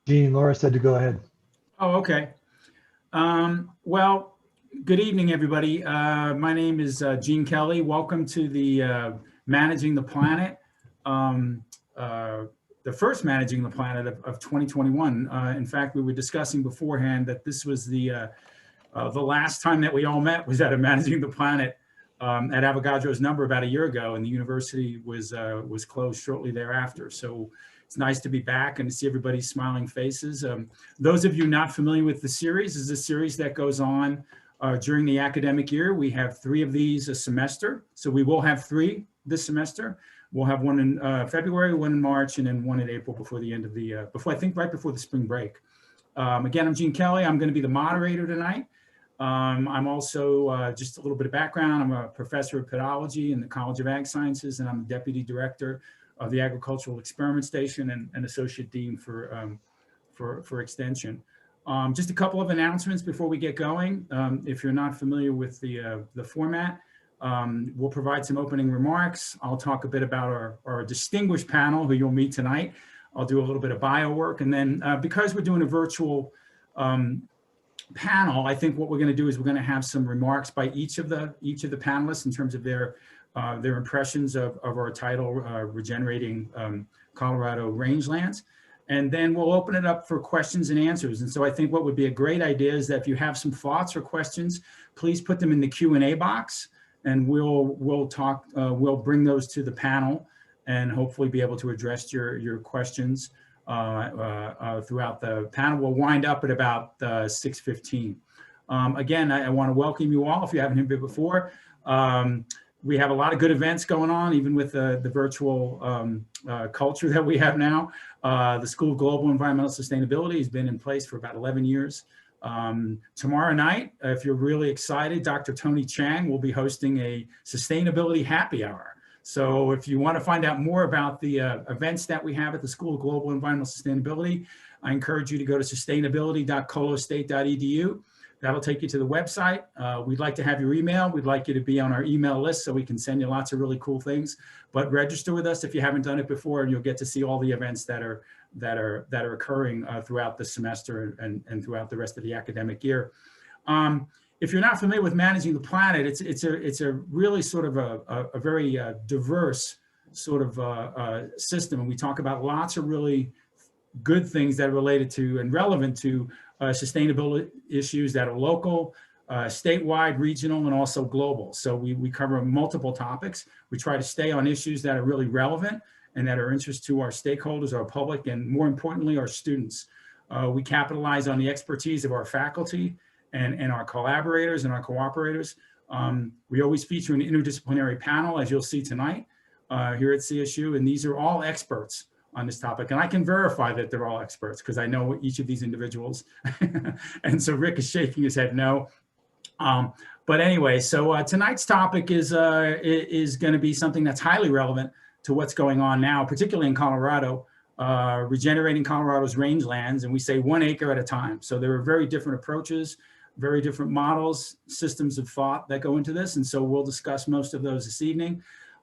Gene, Laura said to go ahead. Oh, okay. Well, good evening, everybody. My name is Gene Kelly. Welcome to the Managing the Planet, the first Managing the Planet of 2021. In fact, we were discussing beforehand that this was the last time that we all met was at a Managing the Planet at Avogadro's number about a year ago, and the university was closed shortly thereafter. So it's nice to be back and to see everybody's smiling faces. Those of you not familiar with the series, this is a series that goes on during the academic year. We have 3 of these a semester. So we will have 3 this semester. We'll have one in February, one in March, and then one in April before the end of the, I think right before the spring break. Again, I'm Gene Kelly. I'm gonna be the moderator tonight. I'm also, just a little bit of background, I'm a professor of pedology in the College of Ag Sciences, and I'm the deputy director of the Agricultural Experiment Station and associate dean for extension. Just a couple of announcements before we get going. If you're not familiar with the format, we'll provide some opening remarks. I'll talk a bit about our distinguished panel who you'll meet tonight. I'll do a little bit of bio work, and then because we're doing a virtual panel, I think what we're going to do is we're going to have some remarks by each of the panelists in terms of their impressions of our title, Regenerating Colorado Rangelands. And then we'll open it up for questions and answers. And so I think what would be a great idea is that if you have some thoughts or questions, please put them in the Q&A box, and we'll talk, we'll bring those to the panel and hopefully be able to address your questions throughout the panel. We'll wind up at about 6:15. Again, I want to welcome you all if you haven't been before. We have a lot of good events going on, even with the virtual culture that we have now. The School of Global Environmental Sustainability has been in place for about 11 years. Tomorrow night, if you're really excited, Dr. Tony Chang will be hosting a sustainability happy hour. So if you want to find out more about the events that we have at the School of Global Environmental Sustainability, I encourage you to go to sustainability.colostate.edu. That'll take you to the website. We'd like to have your email. We'd like you to be on our email list so we can send you lots of really cool things. But register with us if you haven't done it before, and you'll get to see all the events that are occurring throughout the semester and throughout the rest of the academic year. If you're not familiar with Managing the Planet, it's a really sort of a very diverse sort of system, and we talk about lots of really good things that are related to and relevant to sustainability issues that are local, statewide, regional, and also global. So we cover multiple topics. We try to stay on issues that are really relevant and that are of interest to our stakeholders, our public, and more importantly, our students. We capitalize on the expertise of our faculty and our collaborators and our cooperators. We always feature an interdisciplinary panel, as you'll see tonight here at CSU, and these are all experts on this topic. And I can verify that they're all experts because I know each of these individuals. And so Rick is shaking his head no. But anyway, so tonight's topic is going to be something that's highly relevant to what's going on now, particularly in Colorado, regenerating Colorado's rangelands, and we say 1 acre at a time. So there are very different approaches, very different models, systems of thought that go into this. And so we'll discuss most of those this evening.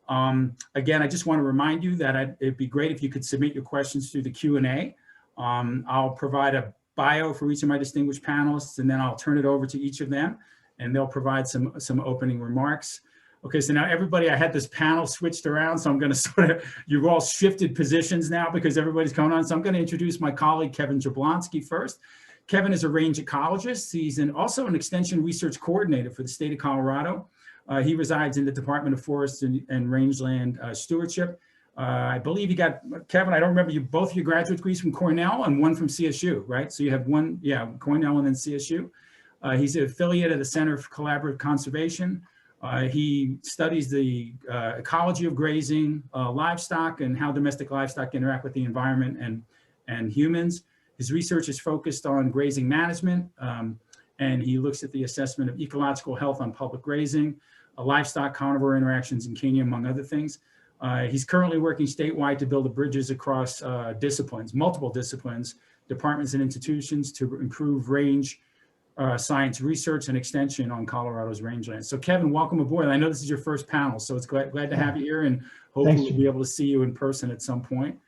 Again, I just want to remind you that it'd be great if you could submit your questions through the Q&A. I'll provide a bio for each of my distinguished panelists, and then I'll turn it over to each of them, and they'll provide some opening remarks. Okay, so now everybody, I had this panel switched around, so I'm going to sort of, you've all shifted positions now because everybody's coming on. So I'm going to introduce my colleague, Kevin Zablonski, first. Kevin is a range ecologist. He's also an extension research coordinator for the state of Colorado. He resides in the Department of Forest and Rangeland Stewardship. I believe you got, Kevin, I don't remember, both your graduate degrees from Cornell and one from CSU, right? So you have one, yeah, Cornell and then CSU. He's an affiliate of the Center for Collaborative Conservation. He studies the ecology of grazing, livestock, and how domestic livestock interact with the environment and humans. His research is focused on grazing management, and he looks at the assessment of ecological health on public grazing, livestock carnivore interactions in Kenya, among other things. He's currently working statewide to build the bridges across disciplines, multiple disciplines, departments and institutions to improve range science research and extension on Colorado's rangelands. So Kevin, welcome aboard. I know this is your first panel, so it's glad to have you here, and hopefully we'll be able to see you in person at some point.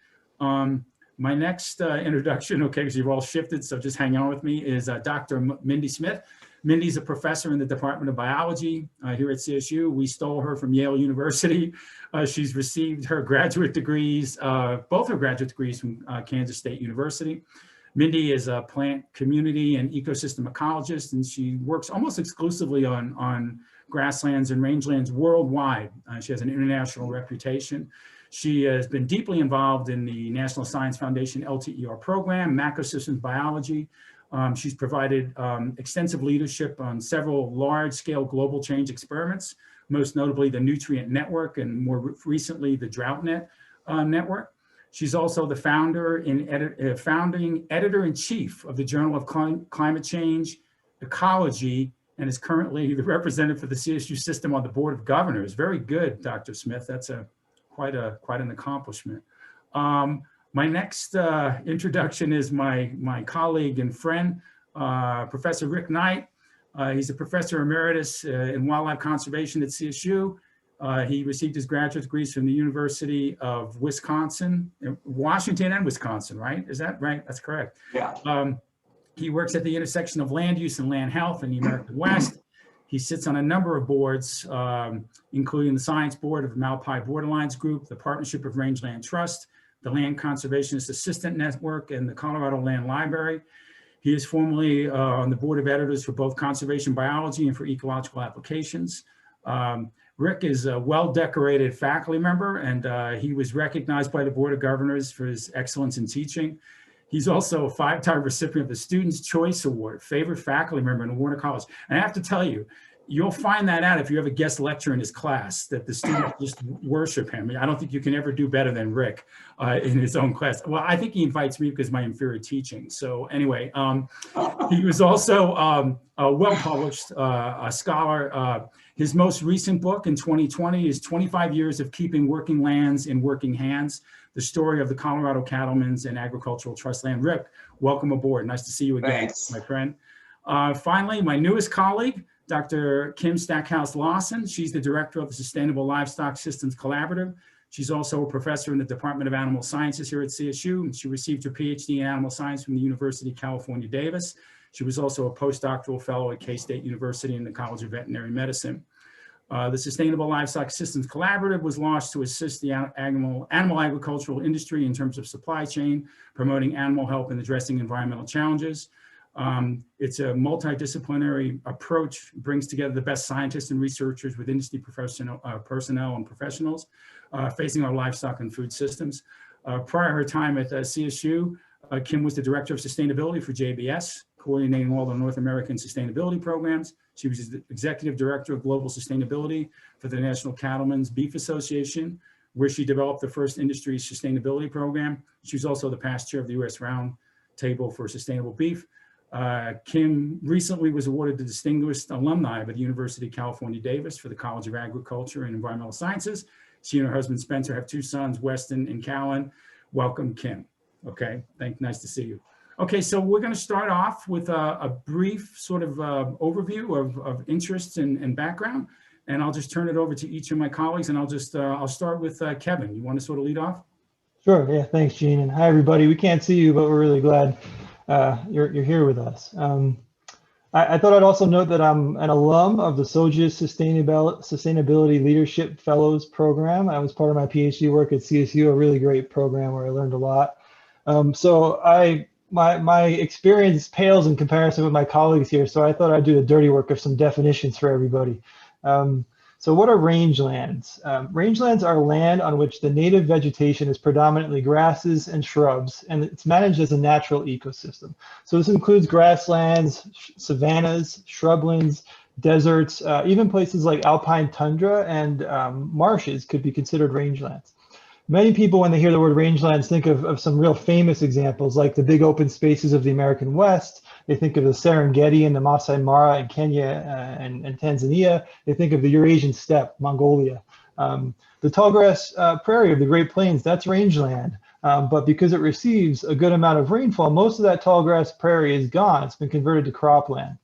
My next introduction, okay, because you've all shifted, so just hang on with me, is Dr. Mindy Smith. Mindy's a professor in the Department of Biology here at CSU. We stole her from Yale University. She's received her graduate degrees, both her graduate degrees from Kansas State University. Mindy is a plant community and ecosystem ecologist, and she works almost exclusively on grasslands and rangelands worldwide. She has an international reputation. She has been deeply involved in the National Science Foundation LTER program, macrosystems biology. She's provided extensive leadership on several large-scale global change experiments, most notably the Nutrient Network and more recently the Drought Network. She's also the founder and founding editor-in-chief of the Journal of Climate Change, Ecology, and is currently the representative for the CSU system on the Board of Governors. Very good, Dr. Smith. That's quite an accomplishment. My next introduction is my colleague and friend, Professor Rick Knight. He's a professor emeritus in wildlife conservation at CSU. He received his graduate degrees from the University of Wisconsin, Washington and Wisconsin, right? Is that right? That's correct. Yeah. He works at the intersection of land use and land health in the American West. He sits on a number of boards, including the Science Board of Malpai Borderlines Group, the Partnership of Rangeland Trust, the Land Conservationist Assistant Network, and the Colorado Land Library. He is formerly on the board of editors for both conservation biology and for ecological applications. Rick is a well-decorated faculty member, and he was recognized by the Board of Governors for his excellence in teaching. He's also a 5-time recipient of the Student's Choice Award, favorite faculty member in Warner College. And I have to tell you, you'll find that out if you have a guest lecturer in his class, that the students just worship him. I don't think you can ever do better than Rick in his own class. Well, I think he invites me because of my inferior teaching. So anyway, he was also well-published, a scholar. His most recent book in 2020 is 25 Years of Keeping Working Lands in Working Hands, the story of the Colorado cattlemen's and agricultural trust land. Rick, welcome aboard. Nice to see you again, Thanks. my friend. Finally, my newest colleague, Dr. Kim Stackhouse-Lawson. She's the director of the Sustainable Livestock Systems Collaborative. She's also a professor in the Department of Animal Sciences here at CSU, and she received her PhD in animal science from the University of California, Davis. She was also a postdoctoral fellow at K-State University in the College of Veterinary Medicine. The Sustainable Livestock Systems Collaborative was launched to assist the animal agricultural industry in terms of supply chain, promoting animal health and addressing environmental challenges. It's a multidisciplinary approach, brings together the best scientists and researchers with industry personnel and professionals facing our livestock and food systems. Prior to her time at CSU, Kim was the Director of Sustainability for JBS, coordinating all the North American sustainability programs. She was the Executive Director of Global Sustainability for the National Cattlemen's Beef Association, where she developed the first industry sustainability program. She was also the past chair of the U.S. Roundtable for Sustainable Beef. Kim recently was awarded the Distinguished Alumni by the University of California, Davis for the College of Agriculture and Environmental Sciences. She and her husband Spencer have 2 sons, Weston and Callan. Welcome, Kim. Okay, nice to see you. Okay, so we're going to start off with a brief sort of overview of interests and background, and I'll just turn it over to each of my colleagues, and I'll start with Kevin. You want to sort of lead off? Sure. Yeah. Thanks, Gene. And hi, everybody. We can't see you, but we're really glad you're here with us. I thought I'd also note that I'm an alum of the SOGIS Sustainability Leadership Fellows Program. I was part of my PhD work at CSU, a really great program where I learned a lot. So my experience pales in comparison with my colleagues here, so I thought I'd do the dirty work of some definitions for everybody. So what are rangelands? Rangelands are land on which the native vegetation is predominantly grasses and shrubs, and it's managed as a natural ecosystem. So this includes grasslands, savannas, shrublands, deserts, even places like alpine tundra and marshes could be considered rangelands. Many people, when they hear the word rangelands, think of some real famous examples like the big open spaces of the American West. They think of the Serengeti and the Masai Mara in Kenya and Tanzania. They think of the Eurasian steppe, Mongolia. The tallgrass prairie of the Great Plains, that's rangeland. But because it receives a good amount of rainfall, most of that tallgrass prairie is gone. It's been converted to cropland.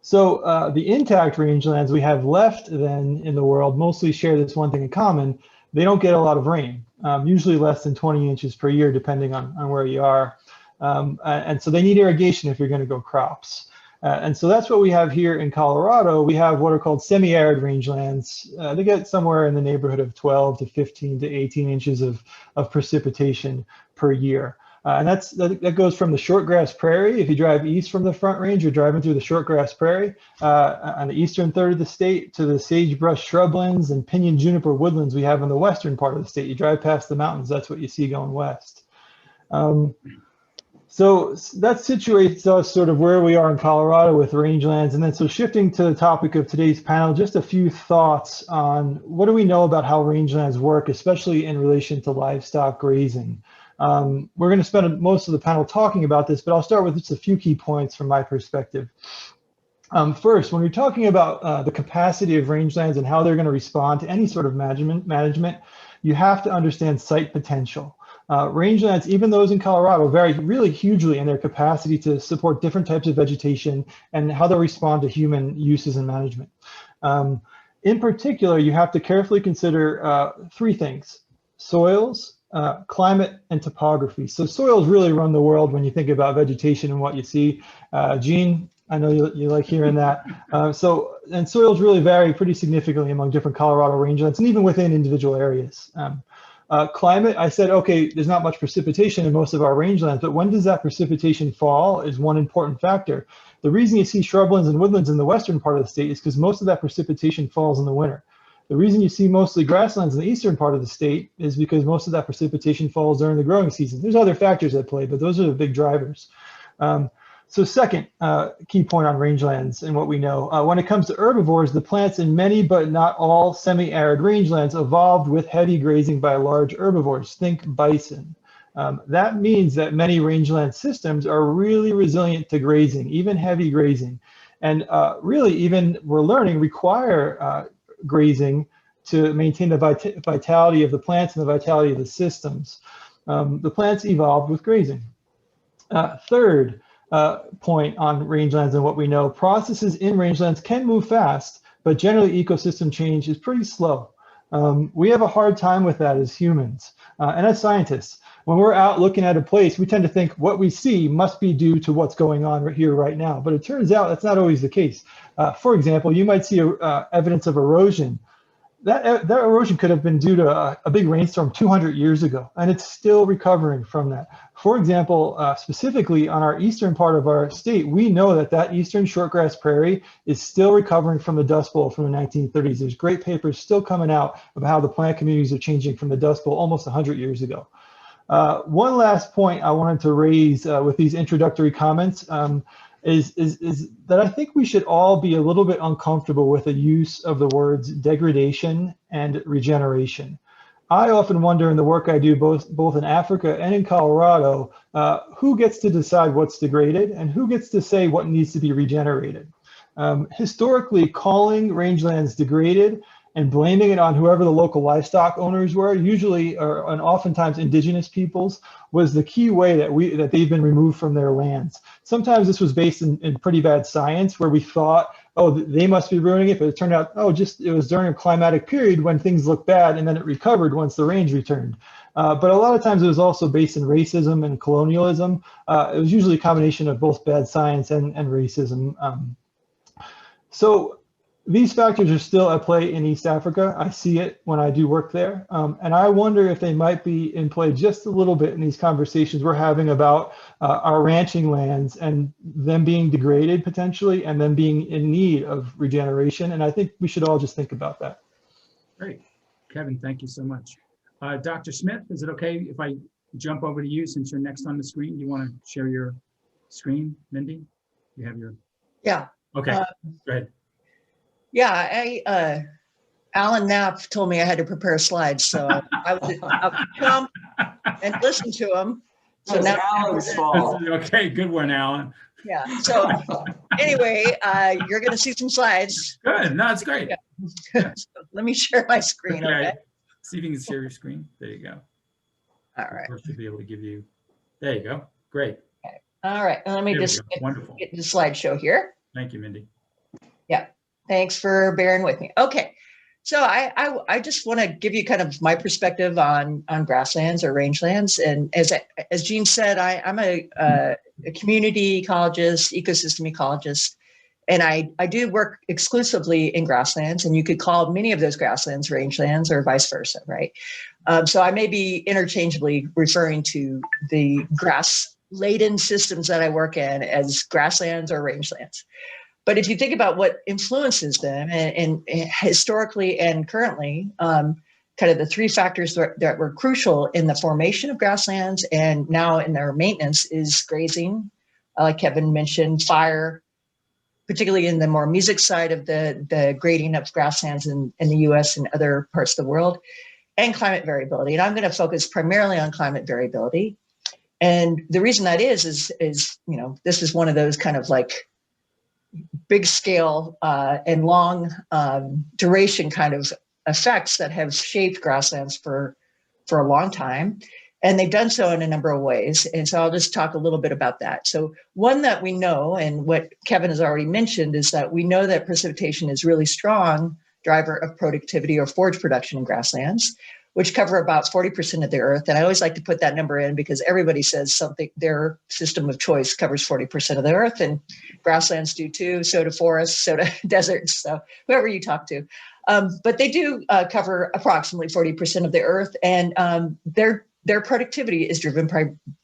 So the intact rangelands we have left then in the world mostly share this one thing in common. they don't get a lot of rain, usually less than 20 inches per year, depending on where you are. And so they need irrigation if you're going to go crops. And so that's what we have here in Colorado. We have what are called semi-arid rangelands. They get somewhere in the neighborhood of 12 to 15 to 18 inches of precipitation per year. And that goes from the shortgrass prairie. If you drive east from the Front Range, you're driving through the shortgrass prairie on the eastern third of the state, to the sagebrush shrublands and pinyon juniper woodlands we have in the western part of the state. You drive past the mountains, that's what you see going west. So that situates us sort of where we are in Colorado with rangelands. And then so shifting to the topic of today's panel, just a few thoughts on what do we know about how rangelands work, especially in relation to livestock grazing. We're going to spend most of the panel talking about this, but I'll start with just a few key points from my perspective. First, when you're talking about the capacity of rangelands and how they're going to respond to any sort of management, you have to understand site potential. Rangelands, even those in Colorado, vary really hugely in their capacity to support different types of vegetation and how they'll respond to human uses and management. In particular, you have to carefully consider three things: soils, climate, and topography. So soils really run the world when you think about vegetation and what you see. Gene, I know you like hearing that. And soils really vary pretty significantly among different Colorado rangelands and even within individual areas. Climate, I said, okay, there's not much precipitation in most of our rangelands, but when does that precipitation fall is one important factor. The reason you see shrublands and woodlands in the western part of the state is because most of that precipitation falls in the winter. The reason you see mostly grasslands in the eastern part of the state is because most of that precipitation falls during the growing season. There's other factors at play, but those are the big drivers. So second key point on rangelands and what we know, when it comes to herbivores, the plants in many but not all semi-arid rangelands evolved with heavy grazing by large herbivores. Think bison. That means that many rangeland systems are really resilient to grazing, even heavy grazing. And really, even we're learning, require grazing to maintain the vitality of the plants and the vitality of the systems. The plants evolved with grazing. Third point on rangelands and what we know, processes in rangelands can move fast, but generally ecosystem change is pretty slow. We have a hard time with that as humans and as scientists. When we're out looking at a place, we tend to think what we see must be due to what's going on right here, right now. But it turns out that's not always the case. For example, you might see evidence of erosion. That erosion could have been due to a big rainstorm 200 years ago, and it's still recovering from that. For example, specifically on our eastern part of our state, we know that eastern shortgrass prairie is still recovering from the Dust Bowl from the 1930s. There's great papers still coming out about how the plant communities are changing from the Dust Bowl almost 100 years ago. One last point I wanted to raise with these introductory comments is that I think we should all be a little bit uncomfortable with the use of the words degradation and regeneration. I often wonder in the work I do both in Africa and in Colorado, who gets to decide what's degraded and who gets to say what needs to be regenerated. Historically, calling rangelands degraded and blaming it on whoever the local livestock owners were, usually and oftentimes indigenous peoples, was the key way that they've been removed from their lands. Sometimes this was based in pretty bad science where we thought, oh, they must be ruining it, but it turned out, oh, it was during a climatic period when things looked bad and then it recovered once the range returned. But a lot of times it was also based in racism and colonialism. It was usually a combination of both bad science and racism. So these factors are still at play in East Africa. I see it when I do work there. And I wonder if they might be in play just a little bit in these conversations we're having about our ranching lands and them being degraded potentially and them being in need of regeneration. And I think we should all just think about that. Great. Kevin, thank you so much. Dr. Smith, is it okay if I jump over to you since you're next on the screen? Do you want to share your screen, Mindy? You have your... Yeah. Okay, go ahead. Yeah, Alan Knapp told me I had to prepare slides, so I would come and listen to him. So now Alan's fault. Okay, good one, Alan. Yeah. So anyway, you're going to see some slides. Good. No, it's great. Yeah. So let me share my screen. Okay. See if you can share your screen. There you go. All right. I should be able to give you. There you go. Great. Okay. All right. Let me just get the slideshow here. Thank you, Mindy. Yeah. Thanks for bearing with me. Okay. So I just want to give you kind of my perspective on grasslands or rangelands. And as Jean said, I'm a community ecologist, ecosystem ecologist, and I do work exclusively in grasslands. And you could call many of those grasslands rangelands or vice versa, right? So I may be interchangeably referring to the grass-laden systems that I work in as grasslands or rangelands. But if you think about what influences them and historically and currently, kind of the three factors that were crucial in the formation of grasslands and now in their maintenance is grazing, like Kevin mentioned, fire, particularly in the more music side of the grading of grasslands in the US and other parts of the world, and climate variability. And I'm going to focus primarily on climate variability. And the reason that is, you know, this is one of those kind of like big scale and long duration kind of effects that have shaped grasslands for a long time. And they've done so in a number of ways. And so I'll just talk a little bit about that. So one that we know, and what Kevin has already mentioned, is that we know that precipitation is really strong driver of productivity or forage production in grasslands, which cover about 40% of the earth. And I always like to put that number in because everybody says something, their system of choice covers 40% of the earth, and grasslands do too, so do forests, so do deserts, so whoever you talk to. But they do cover approximately 40% of the earth, and their productivity is driven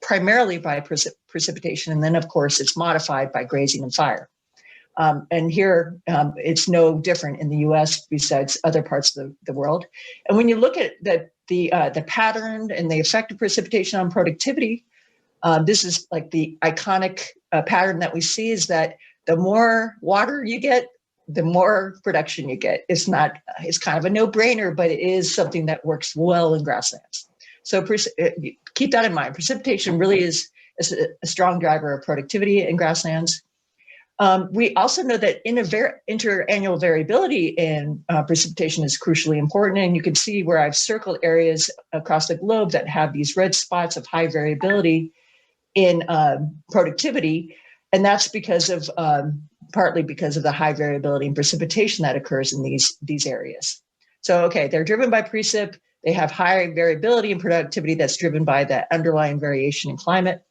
primarily by precipitation. And then, of course, it's modified by grazing and fire. And here, it's no different in the US besides other parts of the world. And when you look at the pattern and the effect of precipitation on productivity, this is like the iconic pattern that we see is that the more water you get, the more production you get. It's kind of a no-brainer, but it is something that works well in grasslands. So keep that in mind. Precipitation really is a strong driver of productivity in grasslands. We also know that interannual variability in precipitation is crucially important. And you can see where I've circled areas across the globe that have these red spots of high variability in productivity. And that's because of partly because of the high variability in precipitation that occurs in these areas. So, okay, they're driven by precip. They have high variability in productivity that's driven by the underlying variation in climate.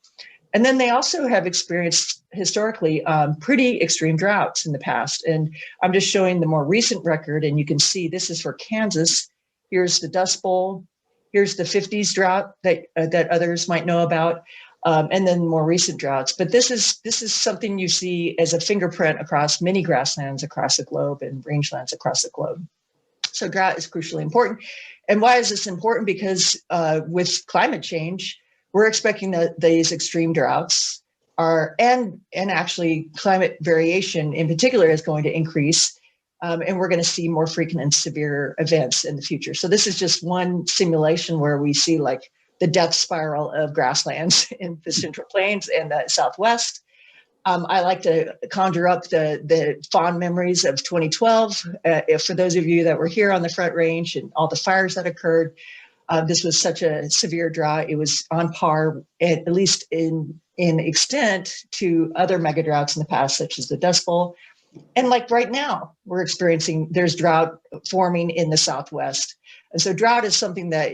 And then they also have experienced historically pretty extreme droughts in the past. And I'm just showing the more recent record, and you can see this is for Kansas. Here's the Dust Bowl. Here's the 50s drought that others might know about, and then more recent droughts. But this is something you see as a fingerprint across many grasslands across the globe and rangelands across the globe. So drought is crucially important. And why is this important? Because with climate change, we're expecting that these extreme droughts and actually climate variation in particular is going to increase. And we're going to see more frequent and severe events in the future. So this is just one simulation where we see like the death spiral of grasslands in the Central Plains and the Southwest. I like to conjure up the fond memories of 2012. For those of you that were here on the Front Range and all the fires that occurred, this was such a severe drought. It was on par, at least in extent, to other mega droughts in the past, such as the Dust Bowl. And like right now, there's drought forming in the Southwest. And so drought is something that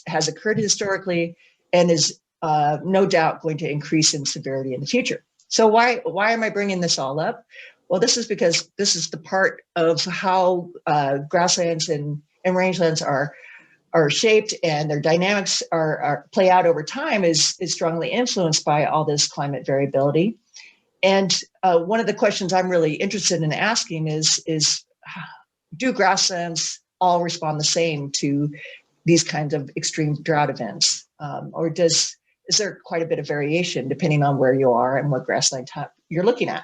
has occurred historically and is no doubt going to increase in severity in the future. So why am I bringing this all up? Well, this is because this is the part of how grasslands and rangelands are shaped, and their dynamics play out over time is strongly influenced by all this climate variability. And one of the questions I'm really interested in asking is do grasslands all respond the same to these kinds of extreme drought events? Or is there quite a bit of variation depending on where you are and what grassland type you're looking at?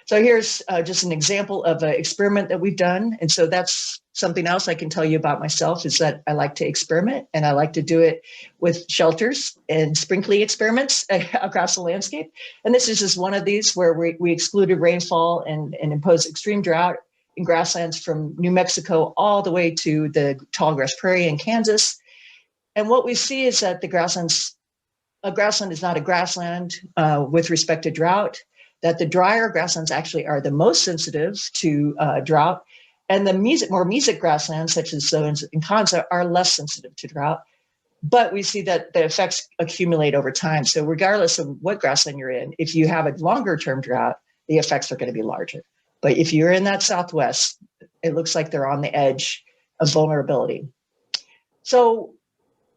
So here's just an example of an experiment that we've done. And so that's something else I can tell you about myself, is that I like to experiment, and I like to do it with shelters and sprinkling experiments across the landscape. And this is just one of these where we excluded rainfall and imposed extreme drought in grasslands from New Mexico all the way to the tallgrass prairie in Kansas. And what we see is that a grassland is not a grassland with respect to drought, that the drier grasslands actually are the most sensitive to drought. And the more mesic grasslands, such as zones and cons, are less sensitive to drought. But we see that the effects accumulate over time. So regardless of what grassland you're in, if you have a longer term drought, the effects are going to be larger. But if you're in that Southwest, it looks like they're on the edge of vulnerability. So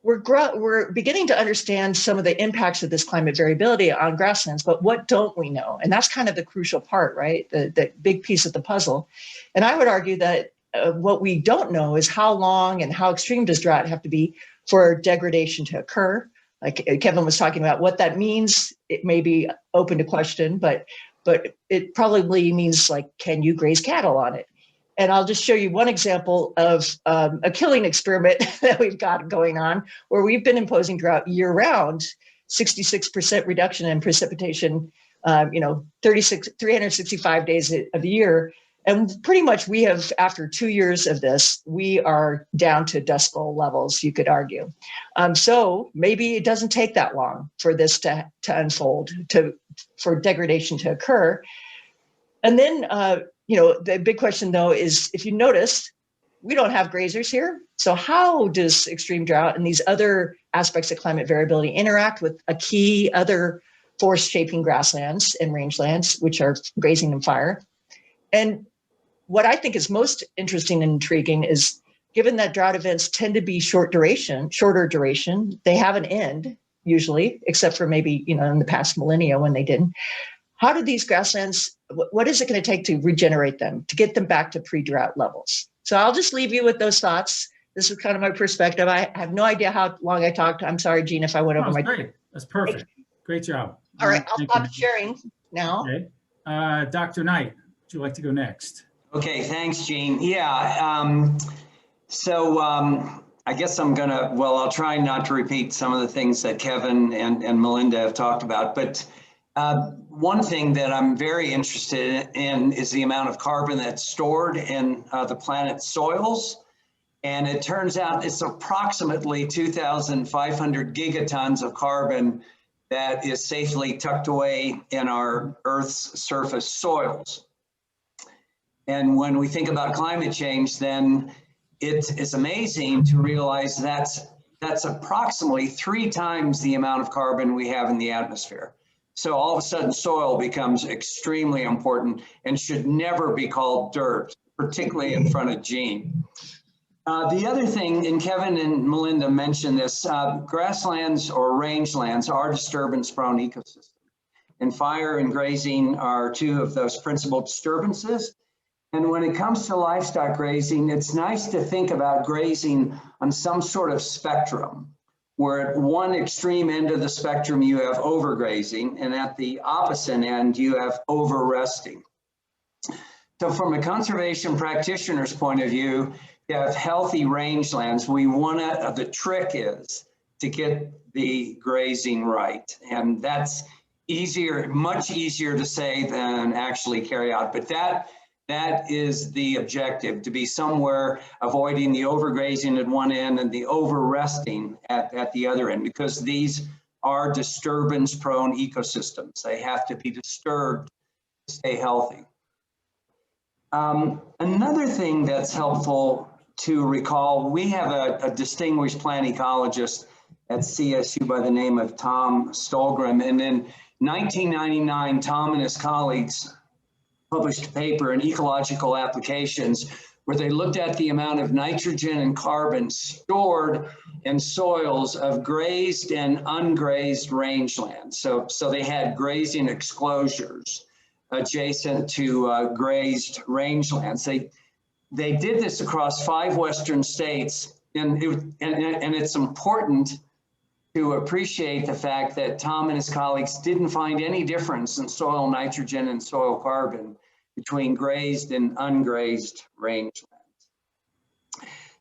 we're beginning to understand some of the impacts of this climate variability on grasslands, but what don't we know? And that's kind of the crucial part, right? The big piece of the puzzle. And I would argue that what we don't know is how long and how extreme does drought have to be for degradation to occur. Like Kevin was talking about what that means, it may be open to question, but it probably means like, can you graze cattle on it? And I'll just show you one example of a killing experiment that we've got going on, where we've been imposing drought year round, 66% reduction in precipitation, 365 days of the year. And pretty much we have, after 2 years of this, we are down to Dust Bowl levels, you could argue. So maybe it doesn't take that long for this to unfold, for degradation to occur. And then, the big question though is, if you noticed, we don't have grazers here. So how does extreme drought and these other aspects of climate variability interact with a key other forest shaping grasslands and rangelands, which are grazing and fire? And what I think is most interesting and intriguing is, given that drought events tend to be shorter duration, they have an end usually, except for maybe, in the past millennia when they didn't. How do these grasslands, what is it going to take to regenerate them, to get them back to pre-drought levels? So I'll just leave you with those thoughts. This is kind of my perspective. I have no idea how long I talked. I'm sorry, Gene, if I went over my. Great. That's perfect. Great job. All right, I'll stop sharing now. Okay. Dr. Knight, would you like to go next? Okay, thanks, Gene. Yeah, I guess I'll try not to repeat some of the things that Kevin and Melinda have talked about, but one thing that I'm very interested in is the amount of carbon that's stored in the planet's soils. And it turns out it's approximately 2,500 gigatons of carbon that is safely tucked away in our Earth's surface soils. And when we think about climate change, then it's amazing to realize that's approximately 3 times the amount of carbon we have in the atmosphere. So all of a sudden soil becomes extremely important and should never be called dirt, particularly in front of Gene. The other thing, and Kevin and Melinda mentioned this, grasslands or rangelands are disturbance-prone ecosystems. And fire and grazing are 2 of those principal disturbances. And when it comes to livestock grazing, it's nice to think about grazing on some sort of spectrum, where at one extreme end of the spectrum you have overgrazing, and at the opposite end you have overresting. So from a conservation practitioner's point of view, you have healthy rangelands. The trick is to get the grazing right. And that's much easier to say than actually carry out. But that is the objective, to be somewhere avoiding the overgrazing at one end and the overresting at the other end, because these are disturbance-prone ecosystems. They have to be disturbed to stay healthy. Another thing that's helpful to recall, we have a distinguished plant ecologist at CSU by the name of Tom Stolgrim. And in 1999, Tom and his colleagues published a paper in Ecological Applications where they looked at the amount of nitrogen and carbon stored in soils of grazed and ungrazed rangelands. So they had grazing exclosures adjacent to grazed rangelands. They did this across 5 Western states, and it's important to appreciate the fact that Tom and his colleagues didn't find any difference in soil nitrogen and soil carbon between grazed and ungrazed rangelands.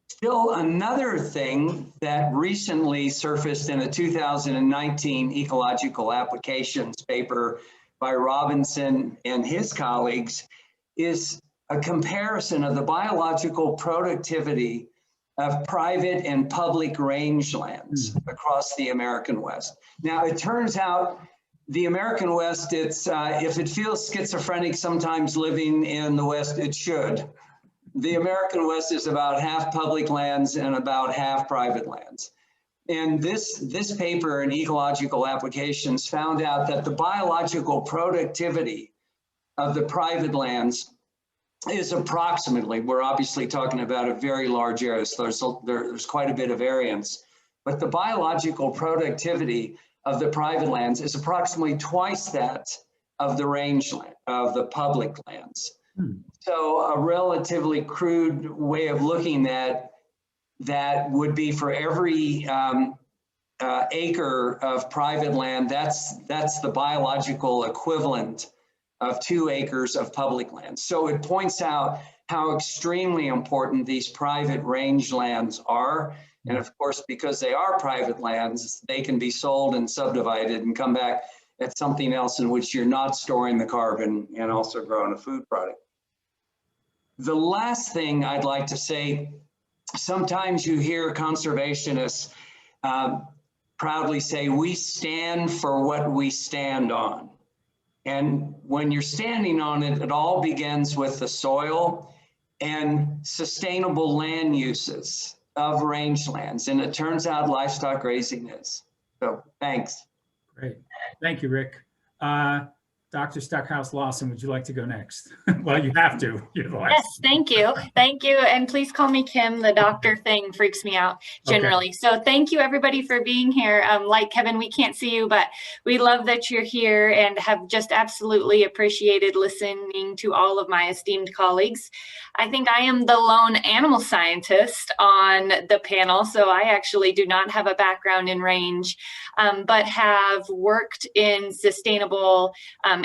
Still, another thing that recently surfaced in a 2019 Ecological Applications paper by Robinson and his colleagues is a comparison of the biological productivity of private and public rangelands across the American West. Now, it turns out the American West, if it feels schizophrenic sometimes living in the West, it should. the American West is about half public lands and about half private lands. And this paper in Ecological Applications found out that the biological productivity of the private lands is approximately, we're obviously talking about a very large area, so there's quite a bit of variance, but the biological productivity of the private lands is approximately twice that of the rangeland, of the public lands. So a relatively crude way of looking at that would be for every acre of private land, that's the biological equivalent of 2 acres of public land. So it points out how extremely important these private rangelands are. And of course, because they are private lands, they can be sold and subdivided and come back at something else in which you're not storing the carbon and also growing a food product. The last thing I'd like to say, sometimes you hear conservationists proudly say, we stand for what we stand on. And when you're standing on it, it all begins with the soil and sustainable land uses of rangelands. And it turns out livestock grazing is. So thanks. Great. Thank you, Rick. Dr. Stackhouse-Lawson, would you like to go next? Well, you have to. You're the last. Yes, thank you. Thank you. And please call me Kim. The doctor thing freaks me out generally. Okay. So thank you everybody for being here. Like Kevin, we can't see you, but we love that you're here and have just absolutely appreciated listening to all of my esteemed colleagues. I think I am the lone animal scientist on the panel, so I actually do not have a background in range, but have worked in sustainable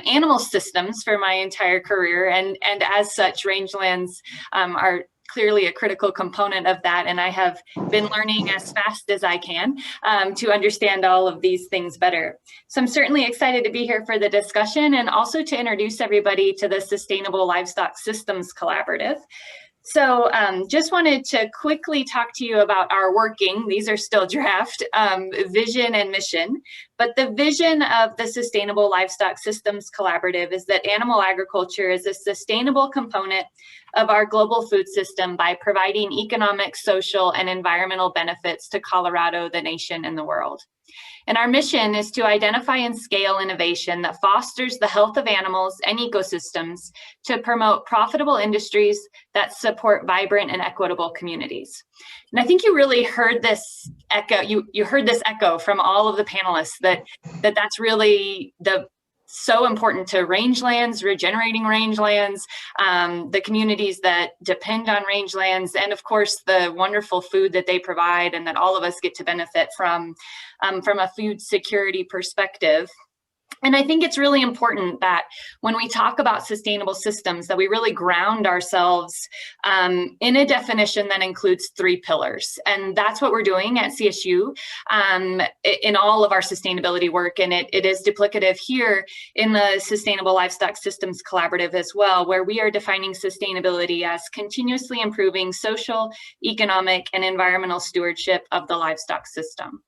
animal systems for my entire career, and as such, rangelands are clearly a critical component of that, and I have been learning as fast as I can to understand all of these things better. So I'm certainly excited to be here for the discussion and also to introduce everybody to the Sustainable Livestock Systems Collaborative. So just wanted to quickly talk to you about our working, these are still draft, vision and mission. But the vision of the Sustainable Livestock Systems Collaborative is that animal agriculture is a sustainable component of our global food system by providing economic, social, and environmental benefits to Colorado, the nation, and the world. And our mission is to identify and scale innovation that fosters the health of animals and ecosystems to promote profitable industries that support vibrant and equitable communities. And I think you really heard this echo, you heard this echo from all of the panelists that's really so important to rangelands, regenerating rangelands, the communities that depend on rangelands, and of course the wonderful food that they provide and that all of us get to benefit from a food security perspective. And I think it's really important that when we talk about sustainable systems, that we really ground ourselves in a definition that includes 3 pillars. And that's what we're doing at CSU in all of our sustainability work. And it is duplicative here in the Sustainable Livestock Systems Collaborative as well, where we are defining sustainability as continuously improving social, economic, and environmental stewardship of the livestock system.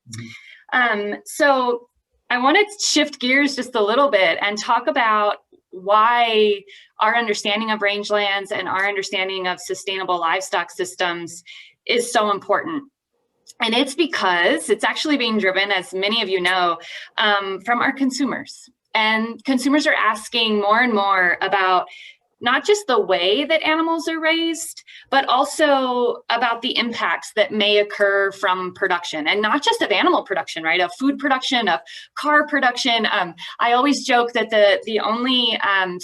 So I want to shift gears just a little bit and talk about why our understanding of rangelands and our understanding of sustainable livestock systems is so important. And it's because it's actually being driven, as many of you know, from our consumers. And consumers are asking more and more about not just the way that animals are raised, but also about the impacts that may occur from production, and not just of animal production, right? Of food production, of car production. I always joke that the only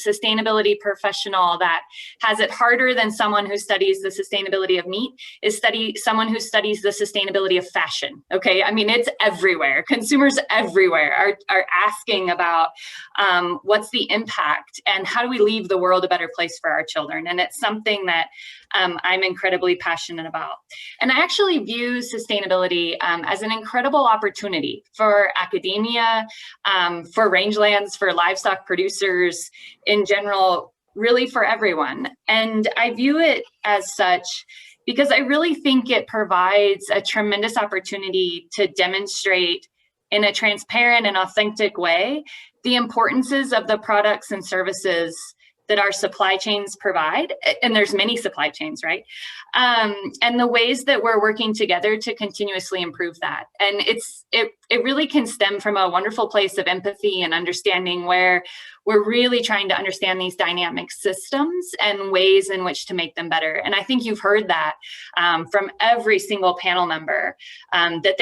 sustainability professional that has it harder than someone who studies the sustainability of meat is someone who studies the sustainability of fashion, okay? I mean, it's everywhere. Consumers everywhere are asking about what's the impact and how do we leave the world a better place for our children. And it's something that I'm incredibly passionate about. And I actually view sustainability as an incredible opportunity for academia, for rangelands, for livestock producers in general, really for everyone. And I view it as such because I really think it provides a tremendous opportunity to demonstrate in a transparent and authentic way the importances of the products and services that our supply chains provide, and there's many supply chains, right? And the ways that we're working together to continuously improve that. And it really can stem from a wonderful place of empathy and understanding, where we're really trying to understand these dynamic systems and ways in which to make them better. And I think you've heard that from every single panel member, that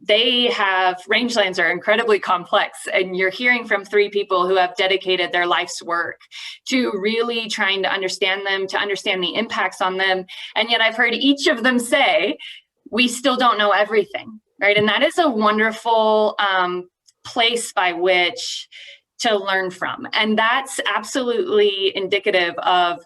they have, rangelands are incredibly complex, and you're hearing from 3 people who have dedicated their life's work to really trying to understand them, to understand the impacts on them. And yet I've heard each of them say, we still don't know everything, right? And that is a wonderful place by which to learn from. And that's absolutely indicative of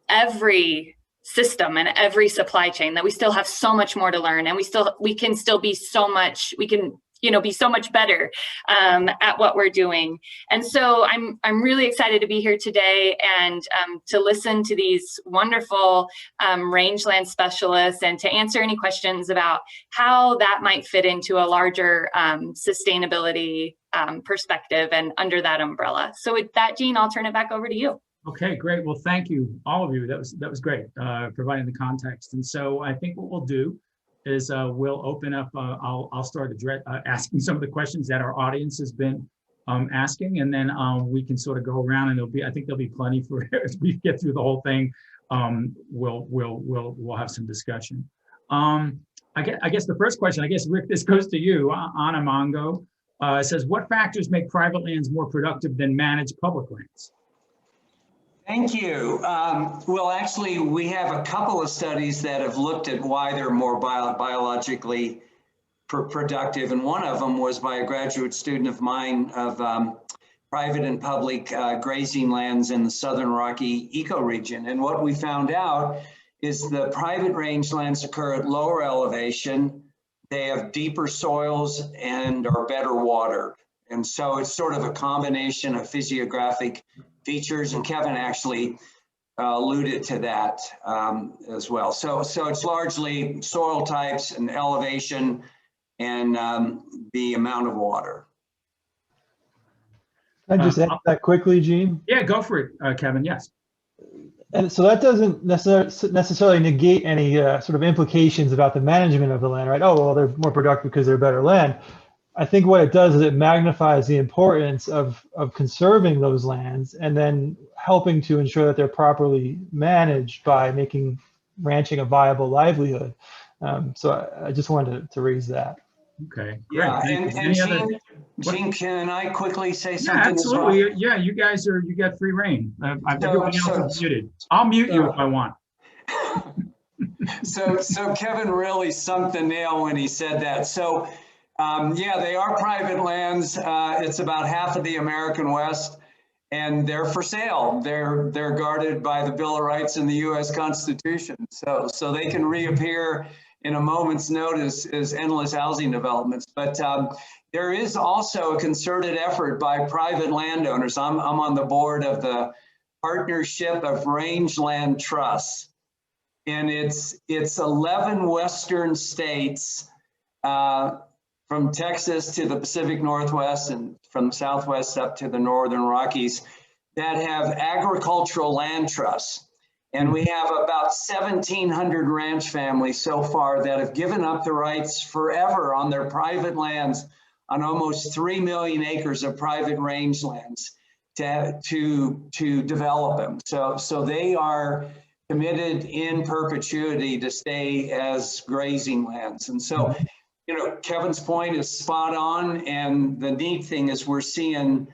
every system and every supply chain, that we still have so much more to learn, and we can still be so much, be so much better at what we're doing. And so I'm really excited to be here today and to listen to these wonderful rangeland specialists, and to answer any questions about how that might fit into a larger sustainability perspective and under that umbrella. So with that, Jean, I'll turn it back over to you. Okay, great. Well, thank you, all of you. That was great, providing the context. And so I think what we'll do is we'll open up. I'll start asking some of the questions that our audience has been asking, and then we can sort of go around, and I think there'll be plenty for as we get through the whole thing. We'll have some discussion. I guess the first question, Rick, this goes to you. Anna Mongo says, what factors make private lands more productive than managed public lands? Thank you. Well, actually, we have a couple of studies that have looked at why they're more biologically productive, and one of them was by a graduate student of mine of private and public grazing lands in the Southern Rocky ecoregion. And what we found out is the private rangelands occur at lower elevation, they have deeper soils and are better watered. And so it's sort of a combination of physiographic features, and Kevin actually alluded to that as well. So it's largely soil types and elevation and the amount of water. Can I just add that quickly, Gene? Yeah, go for it, Kevin. Yes. And so that doesn't necessarily negate any sort of implications about the management of the land, right? Oh, well, they're more productive because they're better land. I think what it does is it magnifies the importance of conserving those lands, and then helping to ensure that they're properly managed by making ranching a viable livelihood. So I just wanted to raise that. Okay. Yeah, great. and Gene, can I quickly say something? Yeah, absolutely. As well? Yeah, you guys you got free reign. Everybody else is muted. I'll mute you if I want. So Kevin really sunk the nail when he said that. So yeah, they are private lands. It's about half of the American West, and they're for sale. They're guarded by the Bill of Rights and the U.S. Constitution. So they can reappear in a moment's notice as endless housing developments. But there is also a concerted effort by private landowners. I'm on the board of the Partnership of Rangeland Trusts, and it's 11 Western states, from Texas to the Pacific Northwest and from the Southwest up to the Northern Rockies, that have agricultural land trusts. And we have about 1,700 ranch families so far that have given up the rights forever on their private lands, on almost 3 million acres of private rangelands to develop them. So they are committed in perpetuity to stay as grazing lands. And so, you know, Kevin's point is spot on. And the neat thing is we're seeing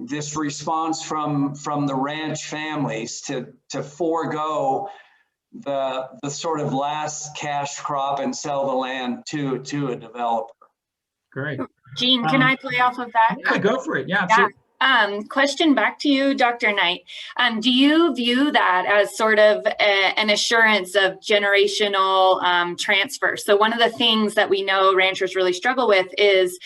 this response from the ranch families to forego the sort of last cash crop and sell the land to a developer. Great. Jean, can I play off of that? Yeah, go for it. Yeah, absolutely. Question back to you, Dr. Knight. Do you view that as sort of an assurance of generational transfer? So one of the things that we know ranchers really struggle with is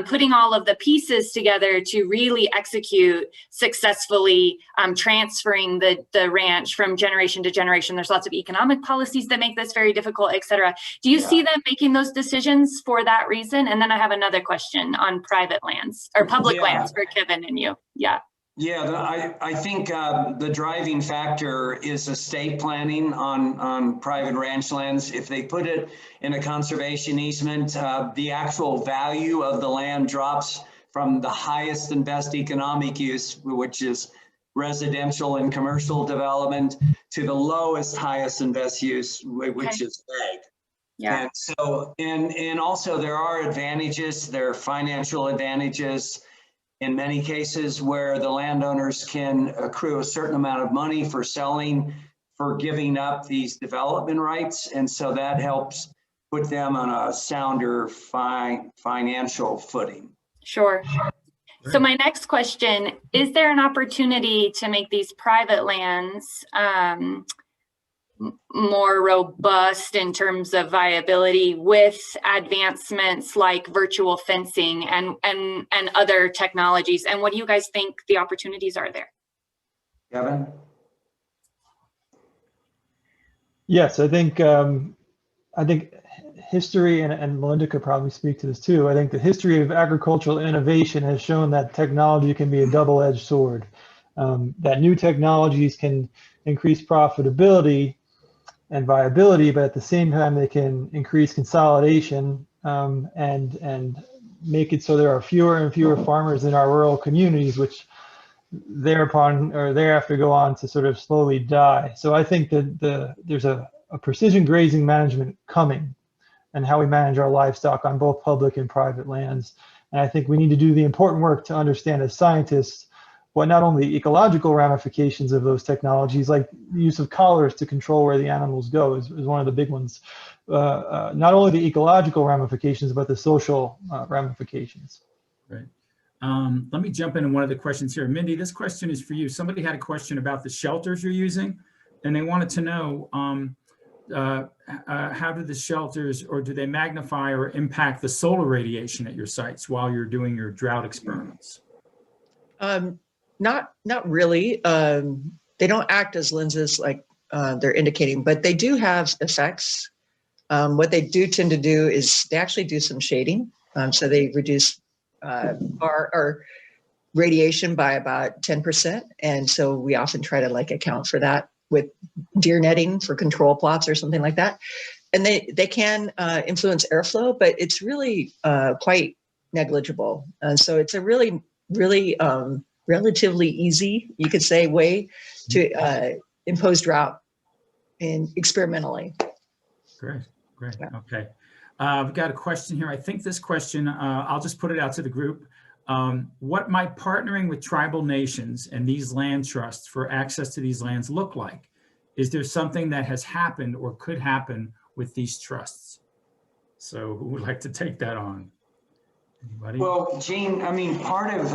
putting all of the pieces together to really execute successfully transferring the ranch from generation to generation. There's lots of economic policies that make this very difficult, et cetera. Do you see them making those decisions for that reason? And then I have another question on private lands or public lands for Kevin and you. Yeah. Yeah, I think the driving factor is estate planning on private ranch lands. If they put it in a conservation easement, the actual value of the land drops from the highest and best economic use, which is residential and commercial development, to the lowest, highest and best use, which is ag. Yeah. And so, and also there are advantages, there are financial advantages in many cases where the landowners can accrue a certain amount of money for selling, for giving up these development rights. And so that helps put them on a sounder financial footing. Sure. So my next question, is there an opportunity to make these private lands more robust in terms of viability with advancements like virtual fencing and other technologies? And what do you guys think the opportunities are there? Kevin? Yes, I think history, and Melinda could probably speak to this too. I think the history of agricultural innovation has shown that technology can be a double-edged sword. That new technologies can increase profitability and viability, but at the same time they can increase consolidation and make it so there are fewer and fewer farmers in our rural communities, which thereafter go on to sort of slowly die. So I think that there's a precision grazing management coming, and how we manage our livestock on both public and private lands. And I think we need to do the important work to understand as scientists what not only ecological ramifications of those technologies, like the use of collars to control where the animals go is one of the big ones. Not only the ecological ramifications, but the social ramifications. Right. Let me jump into one of the questions here. Mindy, this question is for you. Somebody had a question about the shelters you're using, and they wanted to know, how do the shelters, or do they magnify or impact the solar radiation at your sites while you're doing your drought experiments? Not really. They don't act as lenses like they're indicating, but they do have effects. What they do tend to do is they actually do some shading. So they reduce our radiation by about 10%. And so we often try to account for that with deer netting for control plots or something like that. And they can influence airflow, but it's really quite negligible. And so it's a really relatively easy, you could say, way to impose drought experimentally. Great. Yeah. Okay. I've got a question here. I think this question, I'll just put it out to the group. What might partnering with tribal nations and these land trusts for access to these lands look like? Is there something that has happened or could happen with these trusts? So who would like to take that on? Anybody? Well, Gene, I mean, part of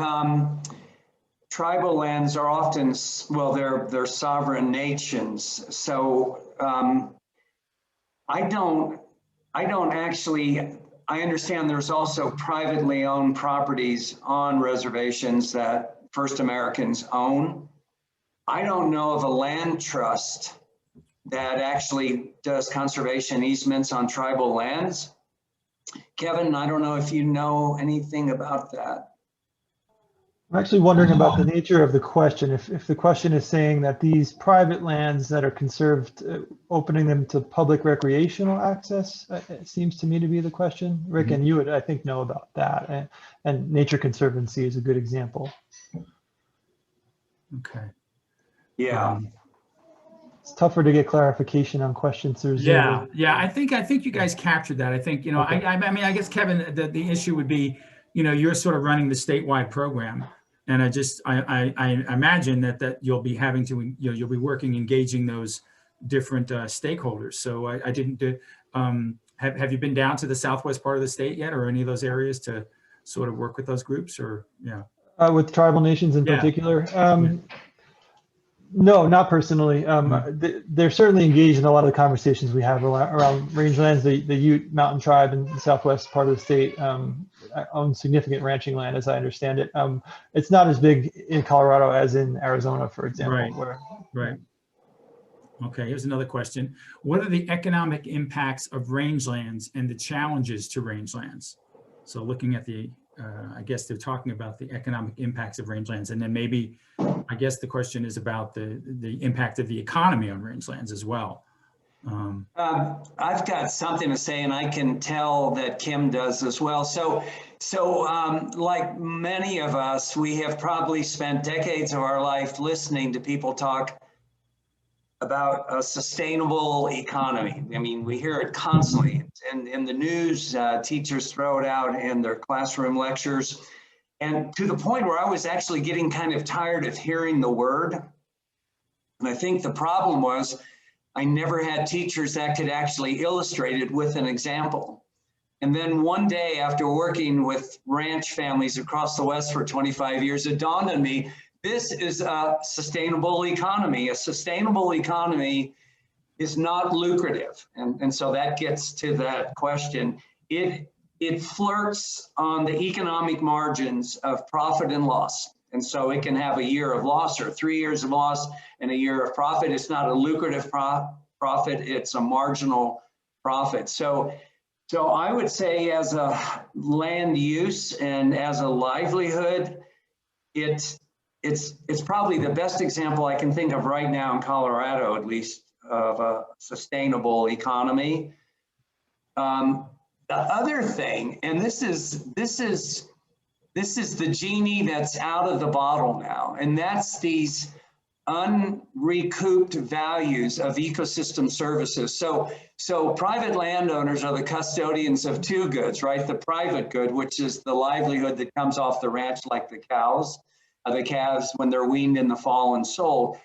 tribal lands are often, well, they're sovereign nations. So I don't actually, I understand there's also privately owned properties on reservations that First Americans own. I don't know of a land trust that actually does conservation easements on tribal lands. Kevin, I don't know if you know anything about that. I'm actually wondering about the nature of the question. If the question is saying that these private lands that are conserved, opening them to public recreational access, it seems to me to be the question. Rick, and you would, I think, know about that. And Nature Conservancy is a good example. Okay. Yeah. It's tougher to get clarification on questions. Yeah. I think you guys captured that. I think, okay. I mean, I guess, Kevin, the issue would be, you're sort of running the statewide program. And I imagine that you'll be having to, you'll be engaging those different stakeholders. So I didn't do, have you been down to the southwest part of the state yet, or any of those areas to sort of work with those groups, or, yeah? With tribal nations in particular? No, not personally. They're certainly engaged in a lot of the conversations we have around rangelands. The Ute Mountain Tribe in the southwest part of the state owns significant ranching land, as I understand it. It's not as big in Colorado as in Arizona, for example. Right. Okay, here's another question. What are the economic impacts of rangelands and the challenges to rangelands? So looking at the I guess they're talking about the economic impacts of rangelands, and then maybe, I guess the question is about the impact of the economy on rangelands as well. I've got something to say, and I can tell that Kim does as well. So like many of us, we have probably spent decades of our life listening to people talk about a sustainable economy. I mean, we hear it constantly, and in the news, teachers throw it out in their classroom lectures, and to the point where I was actually getting kind of tired of hearing the word. And I think the problem was I never had teachers that could actually illustrate it with an example. And then one day, after working with ranch families across the West for 25 years, it dawned on me, this is a sustainable economy. A sustainable economy is not lucrative. And so that gets to that question. It flirts on the economic margins of profit and loss. And so it can have a year of loss or 3 years of loss and a year of profit. It's not a lucrative profit, it's a marginal profit. So I would say as a land use and as a livelihood, it's probably the best example I can think of right now in Colorado, at least, of a sustainable economy. The other thing, and this is the genie that's out of the bottle now, and that's these unrecouped values of ecosystem services. So private landowners are the custodians of two goods, right? The private good, which is the livelihood that comes off the ranch, like the calves, the calves when they're weaned in the fall and sold.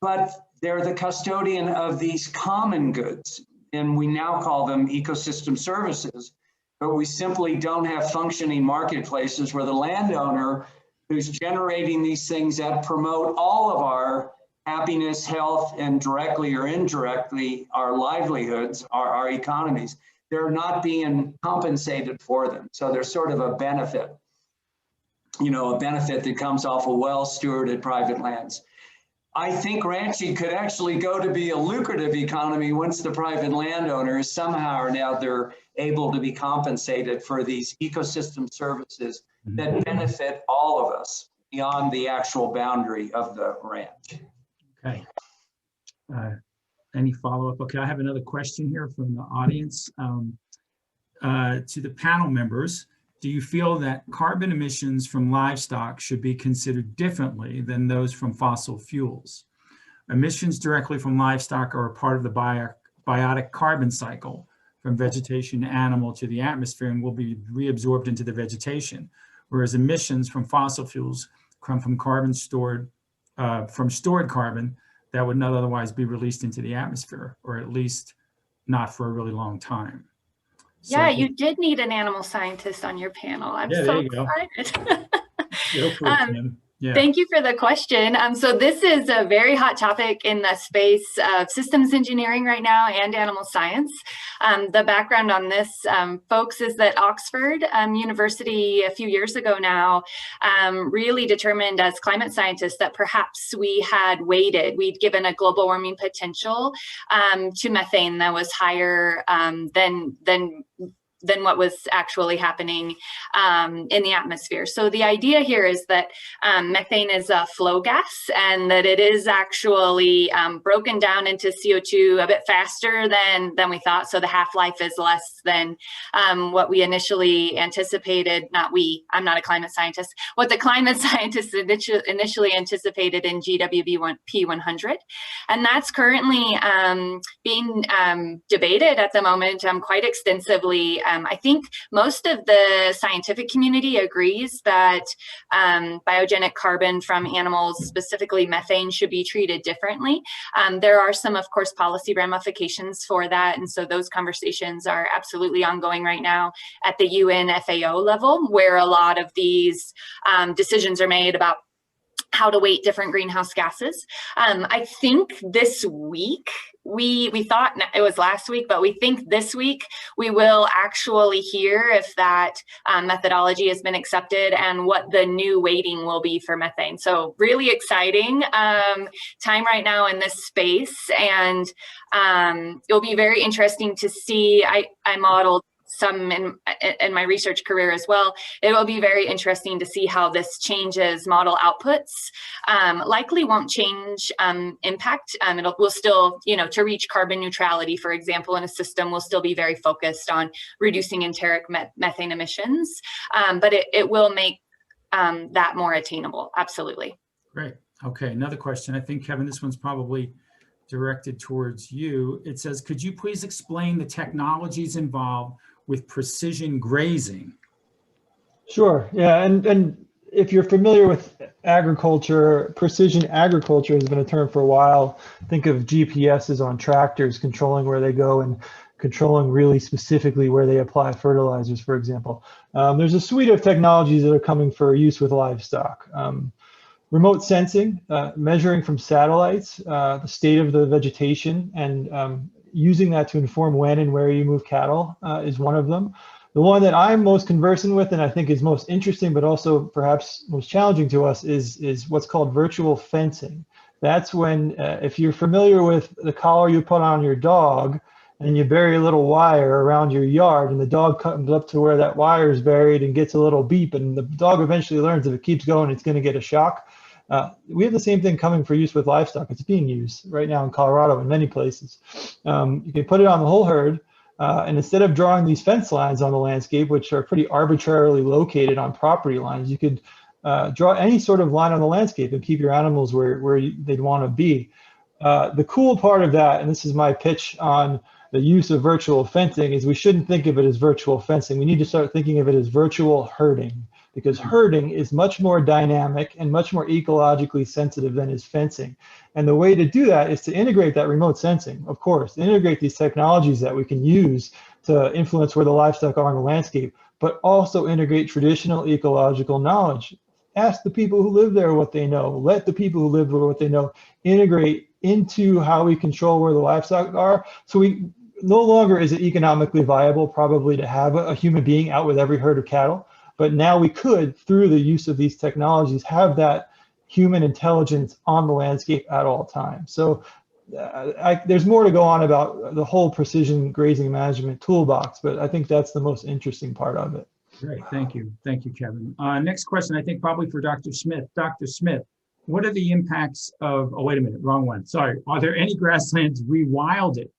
But they're the custodian of these common goods, and we now call them ecosystem services. But we simply don't have functioning marketplaces where the landowner who's generating these things that promote all of our happiness, health, and directly or indirectly our livelihoods, our economies, they're not being compensated for them. So there's sort of a benefit, a benefit that comes off of well-stewarded private lands. I think ranching could actually go to be a lucrative economy once the private landowners somehow or now they're able to be compensated for these ecosystem services that benefit all of us beyond the actual boundary of the ranch. Okay. Any follow-up? Okay, I have another question here from the audience. To the panel members, do you feel that carbon emissions from livestock should be considered differently than those from fossil fuels? Emissions directly from livestock are a part of the biotic carbon cycle from vegetation animal to the atmosphere and will be reabsorbed into the vegetation, whereas emissions from fossil fuels come from carbon stored carbon that would not otherwise be released into the atmosphere, or at least not for a really long time. So yeah, you did need an animal scientist on your panel. I'm so excited. Go for it, Kim. Yeah. Thank you for the question. So this is a very hot topic in the space of systems engineering right now and animal science. The background on this, folks, is that Oxford University a few years ago now really determined as climate scientists that perhaps we had we'd given a global warming potential to methane that was higher than what was actually happening in the atmosphere. So the idea here is that methane is a flow gas and that it is actually broken down into CO2 a bit faster than we thought. So the half-life is less than what we initially anticipated. I'm not a climate scientist. What the climate scientists initially anticipated in GWP100. And that's currently being debated at the moment quite extensively. I think most of the scientific community agrees that biogenic carbon from animals, specifically methane, should be treated differently. There are some, of course, policy ramifications for that. And so those conversations are absolutely ongoing right now at the UN FAO level, where a lot of these decisions are made about how to weight different greenhouse gases. I think this week, we thought it was last week, but we think this week we will actually hear if that methodology has been accepted and what the new weighting will be for methane. So really exciting time right now in this space, and it'll be very interesting to see. I modeled some in my research career as well. It will be very interesting to see how this changes model outputs. Likely won't change impact. We'll still, to reach carbon neutrality, for example, in a system, will still be very focused on reducing enteric methane emissions, but it will make that more attainable. Absolutely. Great. Okay, another question. I think, Kevin, this one's probably directed towards you. It says, could you please explain the technologies involved with precision grazing? Sure. Yeah. And if you're familiar with agriculture, precision agriculture has been a term for a while. Think of GPSs on tractors controlling where they go and controlling really specifically where they apply fertilizers, for example. There's a suite of technologies that are coming for use with livestock. Remote sensing, measuring from satellites, the state of the vegetation, and using that to inform when and where you move cattle is one of them. The one that I'm most conversant with and I think is most interesting, but also perhaps most challenging to us is what's called virtual fencing. That's when, if you're familiar with the collar you put on your dog and you bury a little wire around your yard and the dog comes up to where that wire is buried and gets a little beep, and the dog eventually learns if it keeps going, it's going to get a shock. We have the same thing coming for use with livestock. It's being used right now in Colorado in many places. You can put it on the whole herd, and instead of drawing these fence lines on the landscape, which are pretty arbitrarily located on property lines, you could draw any sort of line on the landscape and keep your animals where they'd want to be. The cool part of that, and this is my pitch on the use of virtual fencing, is we shouldn't think of it as virtual fencing. We need to start thinking of it as virtual herding, because herding is much more dynamic and much more ecologically sensitive than is fencing. And the way to do that is to integrate that remote sensing, of course, integrate these technologies that we can use to influence where the livestock are on the landscape, but also integrate traditional ecological knowledge. Ask the people who live there what they know. Let the people who live there what they know integrate into how we control where the livestock are. So we no longer is it economically viable probably to have a human being out with every herd of cattle. But now we could, through the use of these technologies, have that human intelligence on the landscape at all times. So there's more to go on about the whole precision grazing management toolbox, but I think that's the most interesting part of it. Great, thank you. Thank you, Kevin. Next question, I think probably for Dr. Smith. Dr. Smith, what are the impacts of, oh, wait a minute, wrong one, sorry. Are there any grasslands rewilded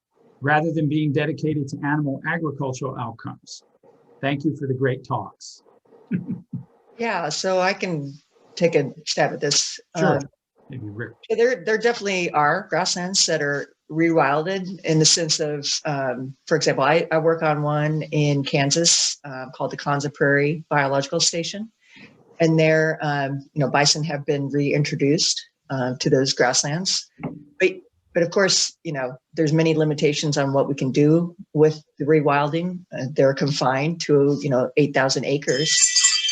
rather than being dedicated to animal agricultural outcomes? Thank you for the great talks. Yeah, so I can take a stab at this. Sure. Maybe Rick. There definitely are grasslands that are rewilded in the sense of, for example, I work on one in Kansas called the Kanza Prairie Biological Station, and there, bison have been reintroduced to those grasslands. But of course, there's many limitations on what we can do with the rewilding. They're confined to 8,000 acres.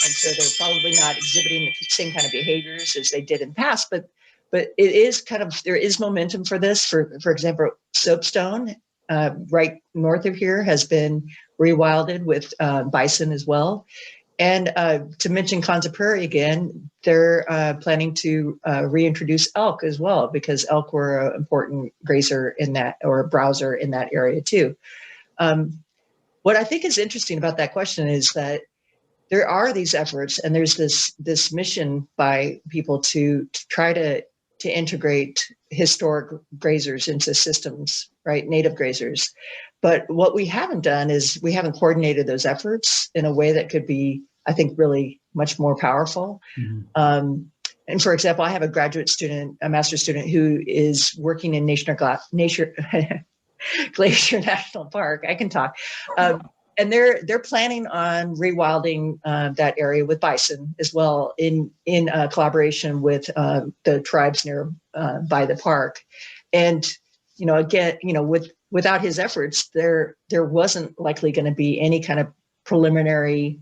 And so they're probably not exhibiting the same kind of behaviors as they did in the past, but it is there is momentum for this. For example, Soapstone, right north of here, has been rewilded with bison as well. And to mention Kanza Prairie again, they're planning to reintroduce elk as well, because elk were an important grazer in that, or browser in that area too. What I think is interesting about that question is that there are these efforts, and there's this mission by people to try to integrate historic grazers into systems, right? Native grazers. But what we haven't done is we haven't coordinated those efforts in a way that could be, I think, really much more powerful. Mm-hmm. And for example, I have a graduate student, a master's student, who is working in Glacier National Park. I can talk. And they're planning on rewilding that area with bison as well, in collaboration with the tribes near by the park. And again, without his efforts, there wasn't likely going to be any kind of preliminary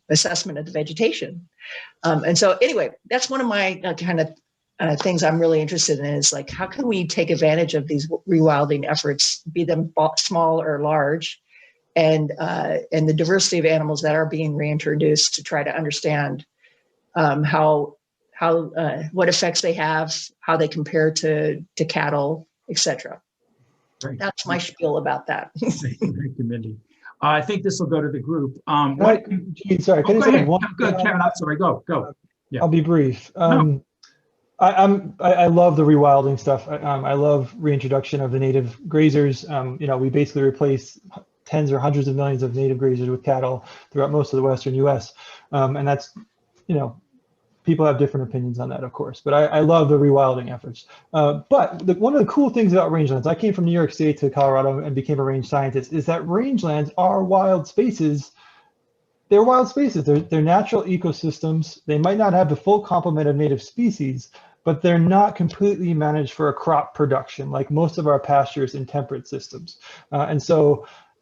assessment of the vegetation. And so anyway, that's one of my kind of things I'm really interested in, is like, how can we take advantage of these rewilding efforts, be them small or large, and the diversity of animals that are being reintroduced, to try to understand how what effects they have, how they compare to cattle, etc. Great. That's my spiel about that. Thank you, Mindy. I think this will go to the group. Gene, sorry, can I Go say ahead. one Go, thing? Kevin, I'm sorry, go. Yeah. I'll be brief. No. I love the rewilding stuff. I love reintroduction of the native grazers. We basically replace tens or hundreds of millions of native grazers with cattle throughout most of the Western U.S. And that's, people have different opinions on that, of course, but I love the rewilding efforts. But one of the cool things about rangelands, I came from New York State to Colorado and became a range scientist, is that rangelands are wild spaces. They're wild spaces. They're natural ecosystems. They might not have the full complement of native species, but they're not completely managed for a crop production like most of our pastures in temperate systems.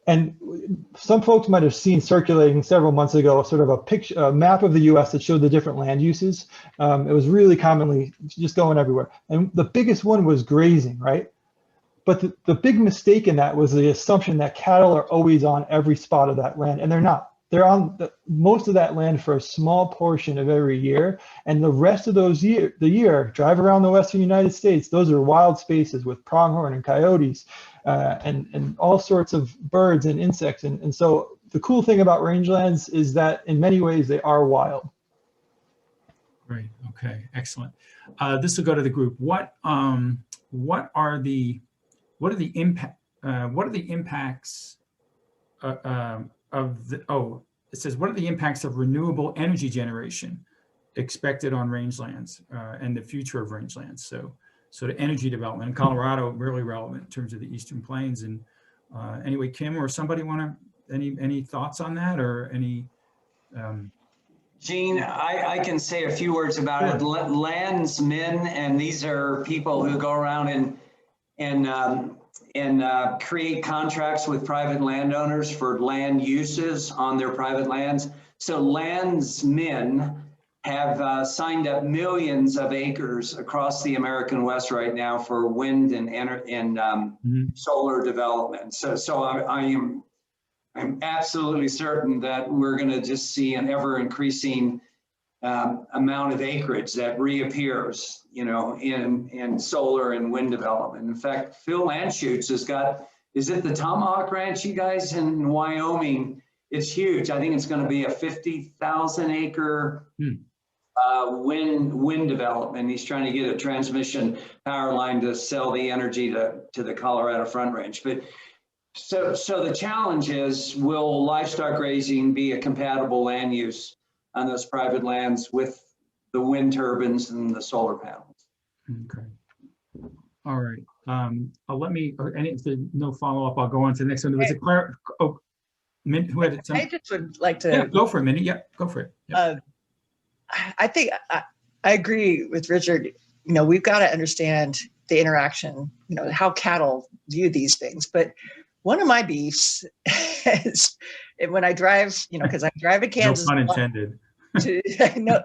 And some folks might have seen circulating several months ago sort of a map of the US that showed the different land uses. It was really commonly just going everywhere. And the biggest one was grazing, right? But the big mistake in that was the assumption that cattle are always on every spot of that land, and they're not. They're on most of that land for a small portion of every year, and the rest of the year, drive around the Western United States, those are wild spaces with pronghorn and coyotes and all sorts of birds and insects. And so the cool thing about rangelands is that in many ways they are wild. Great. Okay. Excellent. This will go to the group. What are the impacts it says, what are the impacts of renewable energy generation expected on rangelands and the future of rangelands? So the energy development in Colorado, really relevant in terms of the Eastern Plains. And anyway, Kim or somebody want to, any thoughts on that or any? Gene, I can say a few words about it. Landsmen, and these are people who go around and create contracts with private landowners for land uses on their private lands. So landsmen have signed up millions of acres across the American West right now for wind and solar development. So I'm absolutely certain that we're going to just see an ever increasing amount of acreage that reappears, in solar and wind development. In fact, Phil Landshutz has got, is it the Tomahawk Ranch, you guys, in Wyoming? It's huge. I think it's going to be a 50,000 acre wind development. He's trying to get a transmission power line to sell the energy to the Colorado Front Range. But so the challenge is, will livestock grazing be a compatible land use on those private lands with the wind turbines and the solar panels? Okay. All right. If there's no follow-up, I'll go on to the next one. There was who had it? I just would like to. Yeah, go for a minute. Yeah, go for it. Yeah. I think I agree with Richard. We've got to understand the interaction, how cattle view these things. But one of my beefs is when I drive, because I drive in Kansas. No pun intended. No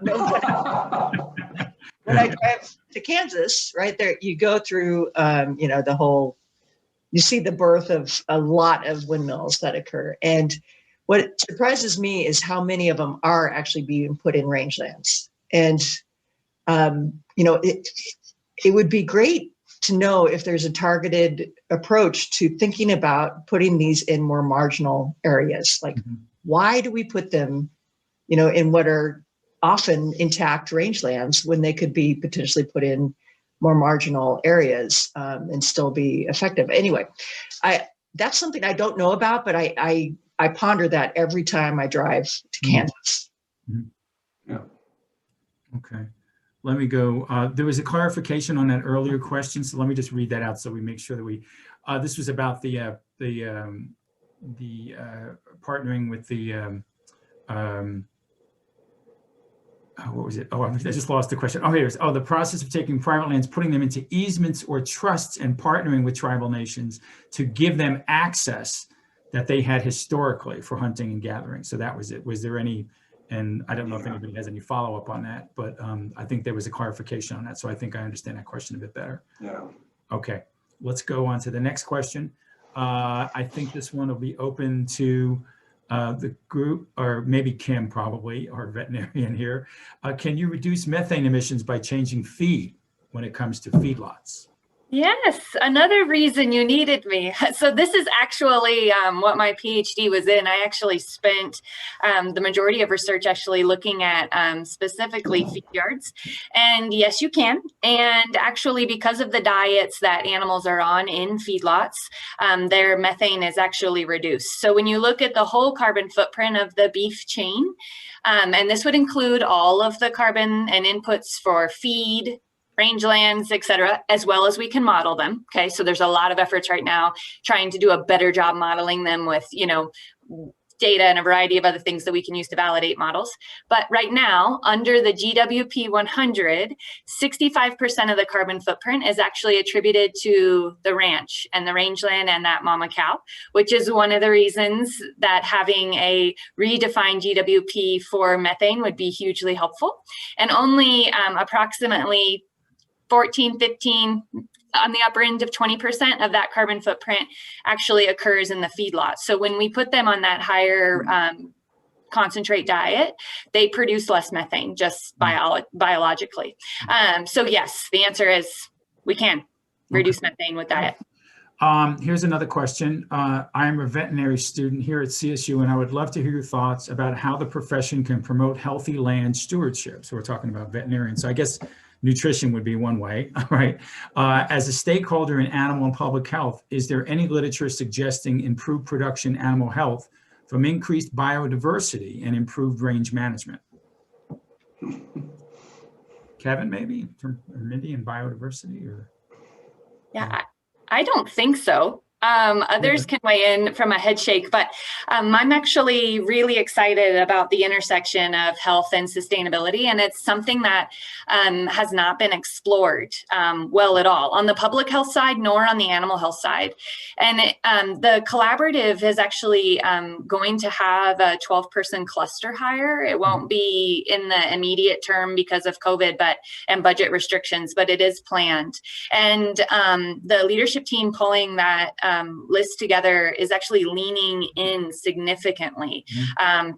when I drive to Kansas, right there, you go through, you see the birth of a lot of windmills that occur. And what surprises me is how many of them are actually being put in rangelands. And, it would be great to know if there's a targeted approach to thinking about putting these in more marginal areas. Like, why do we put them, in what are often intact rangelands when they could be potentially put in more marginal areas and still be effective? Anyway, that's something I don't know about, but I ponder that every time I drive to Kansas. Yeah. Okay. Let me go. There was a clarification on that earlier question, so let me just read that out so we make sure that we. This was about the partnering with the. What was it? Oh, I just lost the question. Oh, here it is. Oh, the process of taking private lands, putting them into easements or trusts, and partnering with tribal nations to give them access that they had historically for hunting and gathering. So that was it. Was there any? And I don't know if anybody has any follow-up on that, but I think there was a clarification on that. So I think I understand that question a bit better. Yeah. Okay, let's go on to the next question. I think this one will be open to the group, or maybe Kim probably, our veterinarian here. Can you reduce methane emissions by changing feed when it comes to feedlots? Yes, another reason you needed me. So this is actually what my PhD was in. I actually spent the majority of research actually looking at specifically feed yards. And yes, you can. And actually, because of the diets that animals are on in feedlots, their methane is actually reduced. So when you look at the whole carbon footprint of the beef chain, and this would include all of the carbon and inputs for feed, rangelands, et cetera, as well as we can model them. Okay, so there's a lot of efforts right now trying to do a better job modeling them with, data and a variety of other things that we can use to validate models. But right now, under the GWP 100, 65% of the carbon footprint is actually attributed to the ranch and the rangeland and that mama cow, which is one of the reasons that having a redefined GWP for methane would be hugely helpful. And only approximately 14, 15, on the upper end of 20% of that carbon footprint actually occurs in the feedlot. So when we put them on that higher concentrate diet, they produce less methane just biologically. So yes, the answer is we can reduce methane with diet. Here's another question. I'm a veterinary student here at CSU, and I would love to hear your thoughts about how the profession can promote healthy land stewardship. So we're talking about veterinarians. So I guess nutrition would be one way, right? As a stakeholder in animal and public health, is there any literature suggesting improved production animal health from increased biodiversity and improved range management? Kevin, maybe, or Mindy, and biodiversity? Or yeah, I don't think so. Others can weigh in from a head shake, but I'm actually really excited about the intersection of health and sustainability, and it's something that has not been explored well at all on the public health side, nor on the animal health side. And the collaborative is actually going to have a 12-person cluster hire. It won't be in the immediate term because of COVID and budget restrictions, but it is planned. And the leadership team pulling that list together is actually leaning in significantly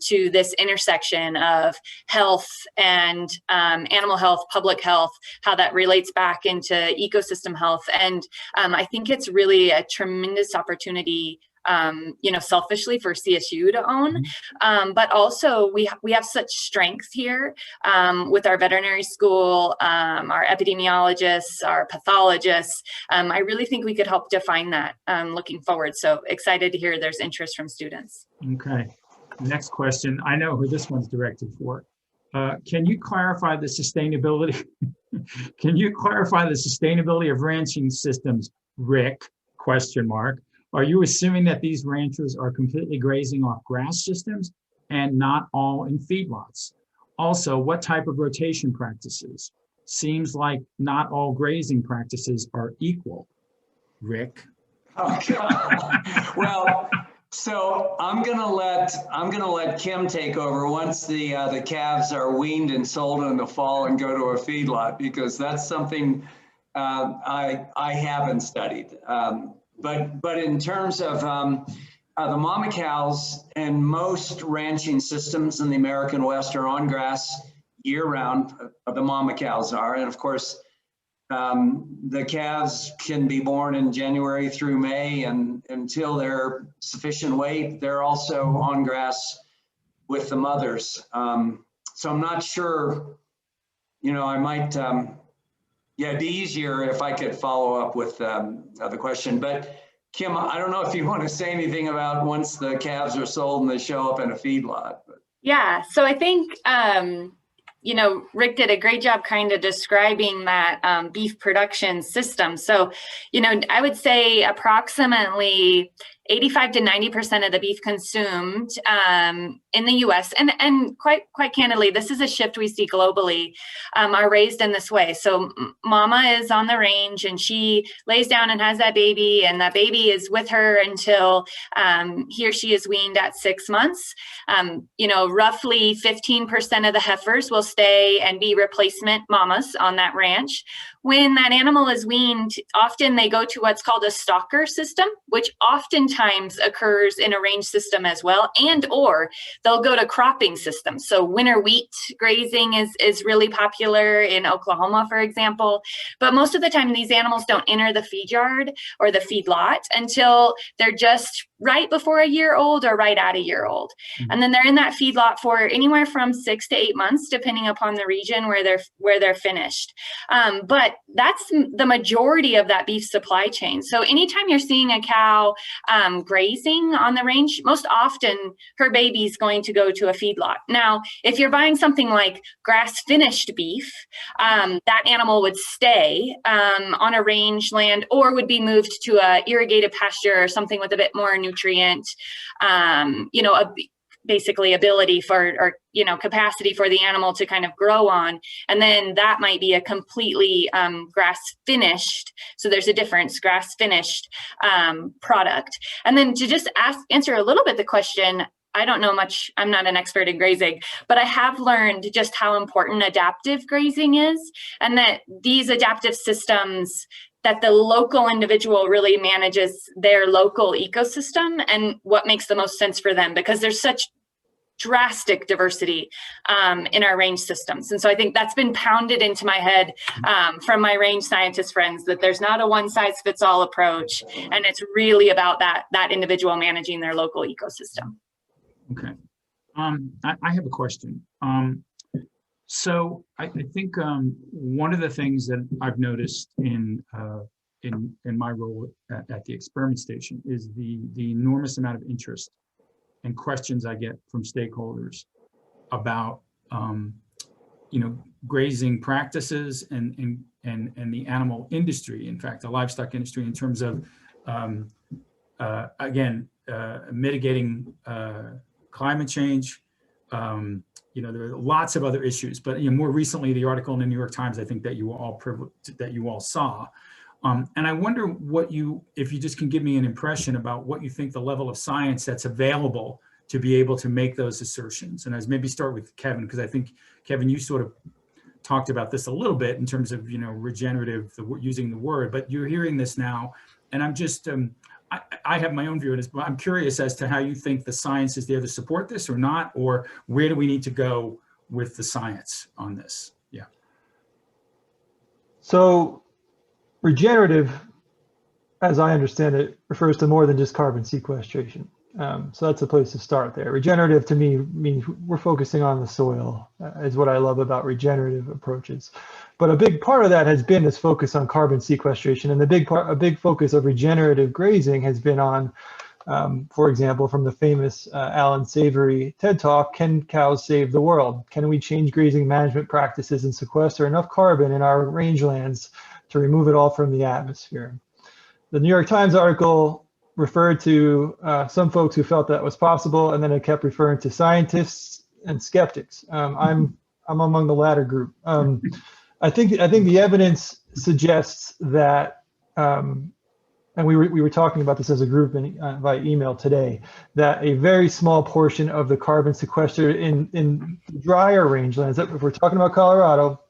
to this intersection of health and animal health, public health, how that relates back into ecosystem health. And I think it's really a tremendous opportunity selfishly for CSU to own, but also we have such strength here with our veterinary school, our epidemiologists, our pathologists. I really think we could help define that looking forward. So excited to hear there's interest from students. Okay, next question. I know who this one's directed for. Can you clarify the sustainability? Can you clarify the sustainability of ranching systems, Rick? ? Are you assuming that these ranchers are completely grazing off grass systems and not all in feedlots? Also, what type of rotation practices? Seems like not all grazing practices are equal. Rick? Oh, God. Well, so I'm gonna let Kim take over once the calves are weaned and sold in the fall and go to a feedlot, because that's something I haven't studied. But in terms of the mama cows and most ranching systems in the American West are on grass year round. The mama cows are, and of course, the calves can be born in January through May, and until they're sufficient weight, they're also on grass with the mothers. So I'm not sure, I might, it'd be easier if I could follow up with the question. But Kim, I don't know if you want to say anything about once the calves are sold and they show up in a feedlot. Yeah, so I think, Rick did a great job kind of describing that beef production system. So, I would say approximately 85 to 90% of the beef consumed in the U.S. and quite candidly, this is a shift we see globally, are raised in this way. So mama is on the range and she lays down and has that baby, and that baby is with her until he or she is weaned at 6 months. Roughly 15% of the heifers will stay and be replacement mamas on that ranch, when that animal is weaned, often they go to what's called a stalker system, which oftentimes occurs in a range system as well, and or they'll go to cropping systems. So winter wheat grazing is really popular in Oklahoma, for example. But most of the time, these animals don't enter the feed yard or the feedlot until they're just right before a year old or right at a year old. And then they're in that feedlot for anywhere from 6 to 8 months, depending upon the region where they're finished. But that's the majority of that beef supply chain. So anytime you're seeing a cow grazing on the range, most often her baby's going to go to a feedlot. Now, if you're buying something like grass-finished beef, that animal would stay on a rangeland or would be moved to a irrigated pasture or something with a bit more nutrient, basically ability for, or capacity for the animal to kind of grow on. And then that might be a completely grass finished. So there's a difference, grass finished product. And then to just answer a little bit the question, I don't know much, I'm not an expert in grazing, but I have learned just how important adaptive grazing is, and that these adaptive systems, that the local individual really manages their local ecosystem and what makes the most sense for them, because there's such drastic diversity in our range systems. And so I think that's been pounded into my head from my range scientist friends, that there's not a one size fits all approach. And it's really about that individual managing their local ecosystem. Okay. I have a question. So I think one of the things that I've noticed in my role at the experiment station is the enormous amount of interest and questions I get from stakeholders about grazing practices and the animal industry, in fact, the livestock industry, in terms of mitigating climate change. There are lots of other issues, but more recently, the article in the New York Times, I think that you all saw. And I wonder if you just can give me an impression about what you think the level of science that's available to be able to make those assertions. And as maybe start with Kevin, because I think, Kevin, you sort of talked about this a little bit in terms of, regenerative, using the word, but you're hearing this now. And I'm just, I have my own view on this, but I'm curious as to how you think the science is there to support this or not, or where do we need to go with the science on this? Yeah. So regenerative, as I understand it, refers to more than just carbon sequestration. So that's a place to start there. Regenerative to me means we're focusing on the soil, is what I love about regenerative approaches. But a big part of that has been this focus on carbon sequestration, and a big focus of regenerative grazing has been on, for example, from the famous Alan Savory TED Talk, "Can cows save the world? Can we change grazing management practices and sequester enough carbon in our rangelands to remove it all from the atmosphere?" The New York Times article referred to some folks who felt that was possible, and then it kept referring to scientists and skeptics. I'm among the latter group. I think the evidence suggests that, and we were talking about this as a group by email today, that a very small portion of the carbon sequestered in drier rangelands, if we're talking about Colorado,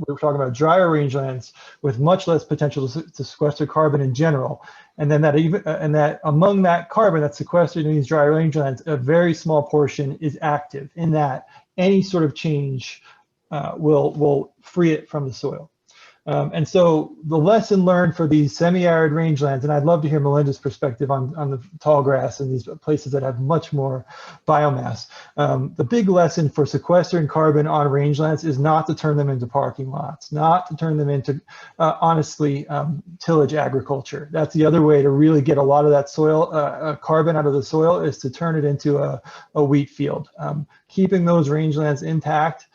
we're talking about drier rangelands with much less potential to sequester carbon in general, and then that among that carbon that's sequestered in these dry rangelands, a very small portion is active, in that any sort of change will free it from the soil. And so the lesson learned for these semi-arid rangelands, and I'd love to hear Melinda's perspective on the tall grass and these places that have much more biomass. The big lesson for sequestering carbon on rangelands is not to turn them into parking lots, not to turn them into, honestly, tillage agriculture. That's the other way to really get a lot of that soil carbon out of the soil, is to turn it into a wheat field. Keeping those rangelands intact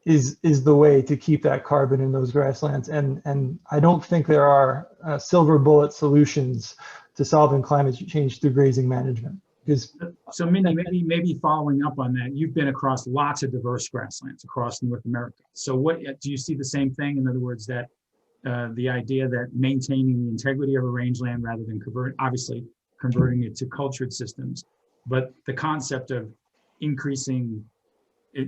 is the way to keep that carbon in those grasslands. And I don't think there are silver bullet solutions to solving climate change through grazing management. So Mindy, maybe following up on that, you've been across lots of diverse grasslands across North America. So what do you see the same thing? In other words, that the idea that maintaining the integrity of a rangeland rather than converting it to cultured systems, but the concept of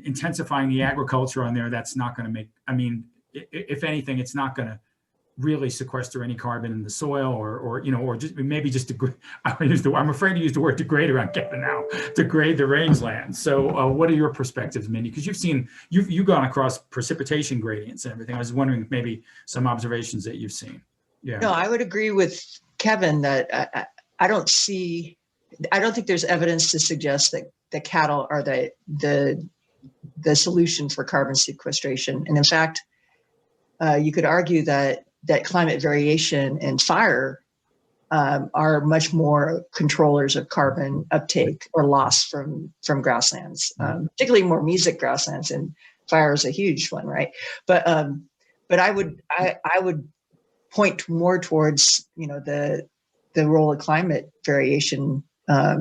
intensifying the agriculture on there, that's not going to make, if anything, it's not going to really sequester any carbon in the soil, or you know, or just maybe just I'm afraid to use the word degrade around Kevin now, degrade the rangelands. So what are your perspectives, Mindy? Because you've gone across precipitation gradients and everything. I was wondering if maybe some observations that you've seen. Yeah. No, I would agree with Kevin that I don't think there's evidence to suggest that the cattle are the solution for carbon sequestration. And in fact, you could argue that climate variation and fire are much more controllers of carbon uptake or loss from grasslands, particularly more mesic grasslands, and fire is a huge one, right? But I would point more towards, you know, the role of climate variation,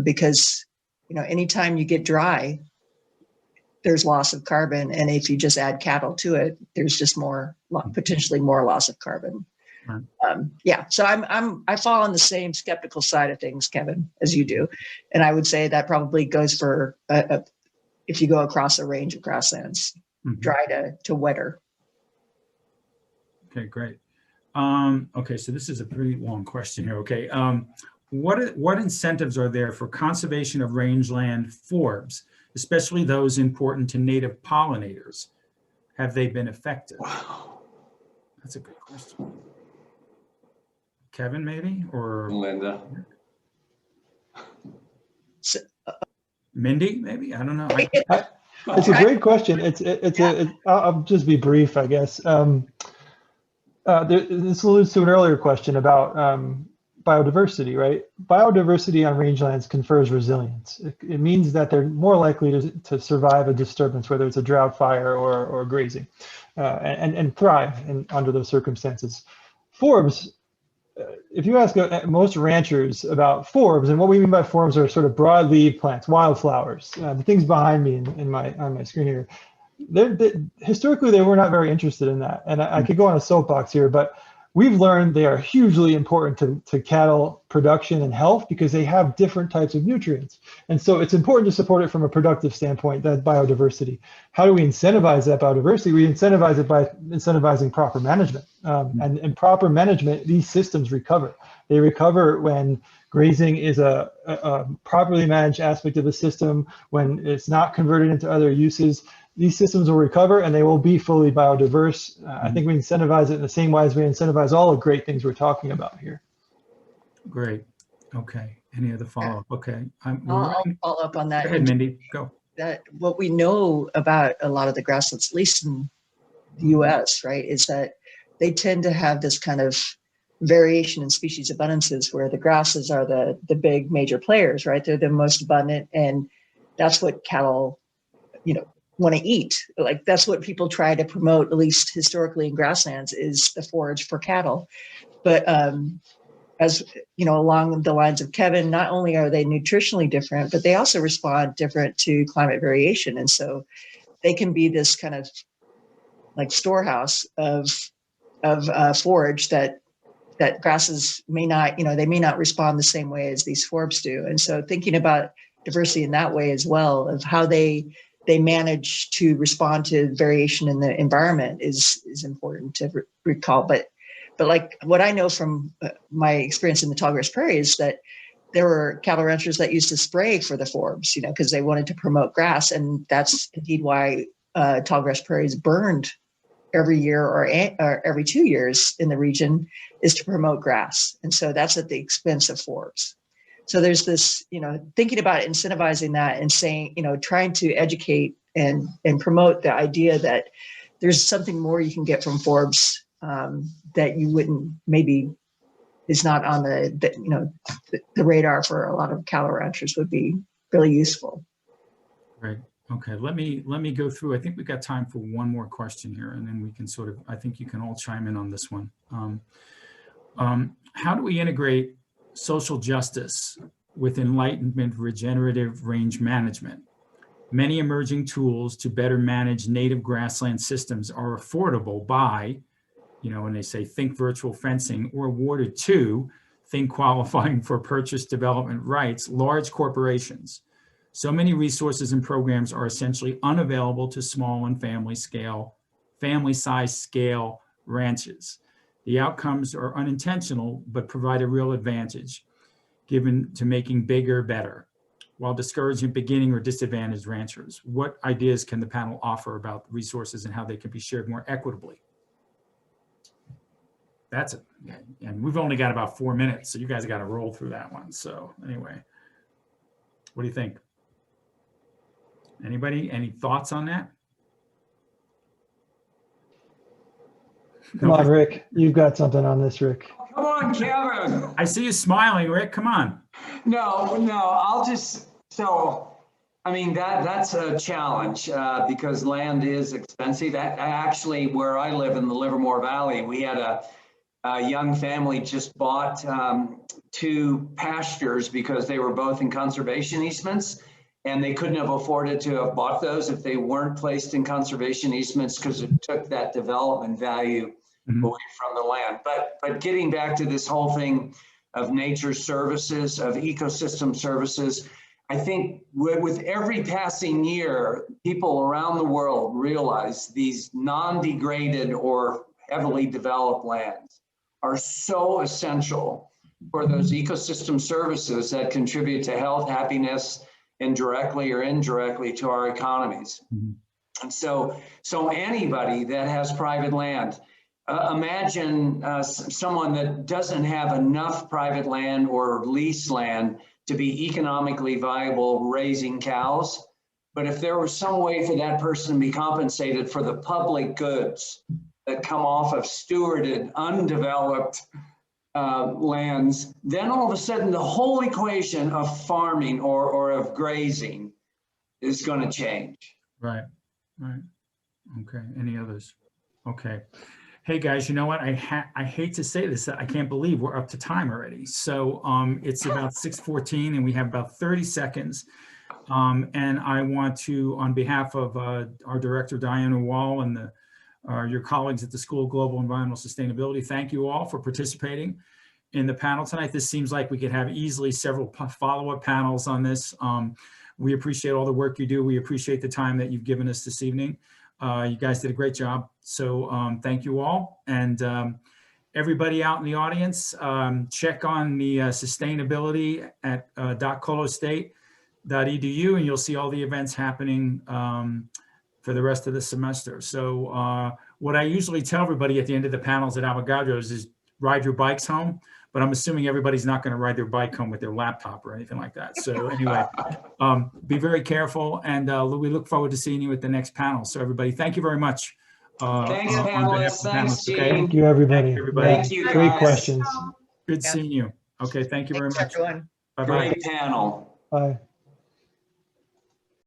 because, you know, anytime you get dry, there's loss of carbon, and if you just add cattle to it, there's just potentially more loss of carbon. Right. Yeah, so I fall on the same skeptical side of things, Kevin, as you do, and I would say that probably goes for if you go across a range of grasslands, dry to wetter. Okay, great. Okay, so this is a pretty long question here. Okay, what incentives are there for conservation of rangeland forbs, especially those important to native pollinators? Have they been effective? Wow. That's a good question. Kevin, maybe, or Linda. Mindy, maybe? I don't know. It's a great question. I'll just be brief, I guess. This alludes to an earlier question about biodiversity, right? Biodiversity on rangelands confers resilience. It means that they're more likely to survive a disturbance, whether it's a drought, fire, or grazing, and thrive under those circumstances. Forbs, if you ask most ranchers about forbs, and what we mean by forbs are sort of broadleaf plants, wildflowers, the things behind me on my screen here, historically they were not very interested in that. And I could go on a soapbox here, but we've learned they are hugely important to cattle production and health because they have different types of nutrients. And so it's important to support it from a productive standpoint, that biodiversity. How do we incentivize that biodiversity? We incentivize it by incentivizing proper management. And proper management, these systems recover. They recover when grazing is a properly managed aspect of the system, when it's not converted into other uses. These systems will recover and they will be fully biodiverse. I think we incentivize it in the same way as we incentivize all the great things we're talking about here. Great. Okay. Any other follow-up? Okay. I'll follow up on that. Go ahead, Mindy. Go. That what we know about a lot of the grasslands, at least in the U.S., right, is that they tend to have this kind of variation in species abundances where the grasses are the big major players, right? They're the most abundant, and that's what cattle, you know, want to eat. Like that's what people try to promote, at least historically in grasslands, is the forage for cattle. But as you know, along the lines of Kevin, not only are they nutritionally different, but they also respond different to climate variation. And so they can be this kind of like storehouse of forage that grasses may not, you know, they may not respond the same way as these forbs do. And so thinking about diversity in that way as well, of how they manage to respond to variation in the environment is important to recall. But like what I know from my experience in the tallgrass prairie is that there were cattle ranchers that used to spray for the forbs, you know, because they wanted to promote grass. And that's indeed why tallgrass prairies burned every year or every 2 years in the region, is to promote grass. And so that's at the expense of forbs. So there's this, you know, thinking about incentivizing that and saying, you know, trying to educate and promote the idea that there's something more you can get from forbs that you wouldn't, maybe is not on the radar for a lot of cattle ranchers, would be really useful. Right. Okay. Let me go through. I think we've got time for one more question here, and then we can sort of, I think you can all chime in on this one. How do we integrate social justice with Enlightenment regenerative range management? Many emerging tools to better manage native grassland systems are affordable by, you know, when they say think virtual fencing, or awarded to, think qualifying for purchase development rights, large corporations. So many resources and programs are essentially unavailable to small and family-size scale ranches. The outcomes are unintentional, but provide a real advantage given to making bigger better, while discouraging beginning or disadvantaged ranchers. What ideas can the panel offer about resources and how they can be shared more equitably? That's it. And we've only got about 4 minutes, so you guys got to roll through that one. So anyway, what do you think? Anybody, any thoughts on that? Come on, Rick. You've got something on this, Rick. Come on, Kevin. I see you smiling, Rick. Come on. No, I'll just, so, I mean, that's a challenge because land is expensive. Actually, where I live in the Livermore Valley, we had a young family just bought 2 pastures because they were both in conservation easements, and they couldn't have afforded to have bought those if they weren't placed in conservation easements because it took that development value away from the land. But getting back to this whole thing of nature services, of ecosystem services, I think with every passing year, people around the world realize these non-degraded or heavily developed lands are so essential for those ecosystem services that contribute to health, happiness, and directly or indirectly to our economies. And so anybody that has private land, imagine someone that doesn't have enough private land or leased land to be economically viable raising cows. But if there was some way for that person to be compensated for the public goods that come off of stewarded, undeveloped lands, then all of a sudden the whole equation of farming or of grazing is going to change. Right. Okay. Any others? Okay. Hey guys, you know what? I hate to say this, I can't believe we're up to time already. So it's about 6:14 and we have about 30 seconds. And I want to, on behalf of our director, Diana Wall, and your colleagues at the School of Global Environmental Sustainability, thank you all for participating in the panel tonight. This seems like we could have easily several follow-up panels on this. We appreciate all the work you do. We appreciate the time that you've given us this evening. You guys did a great job. So thank you all. And everybody out in the audience, check on the sustainability at .colostate.edu and you'll see all the events happening for the rest of the semester. So what I usually tell everybody at the end of the panels at Avogadro's is ride your bikes home, but I'm assuming everybody's not going to ride their bike home with their laptop or anything like that. So anyway, be very careful, and we look forward to seeing you at the next panel. So everybody, thank you very much. Thanks, panelists. Thanks, Gene. Okay? Thank you, everybody. Thank you, Great guys. questions. Good seeing you. Okay, thank you very Thanks, much. everyone. Bye-bye. Great panel. Bye.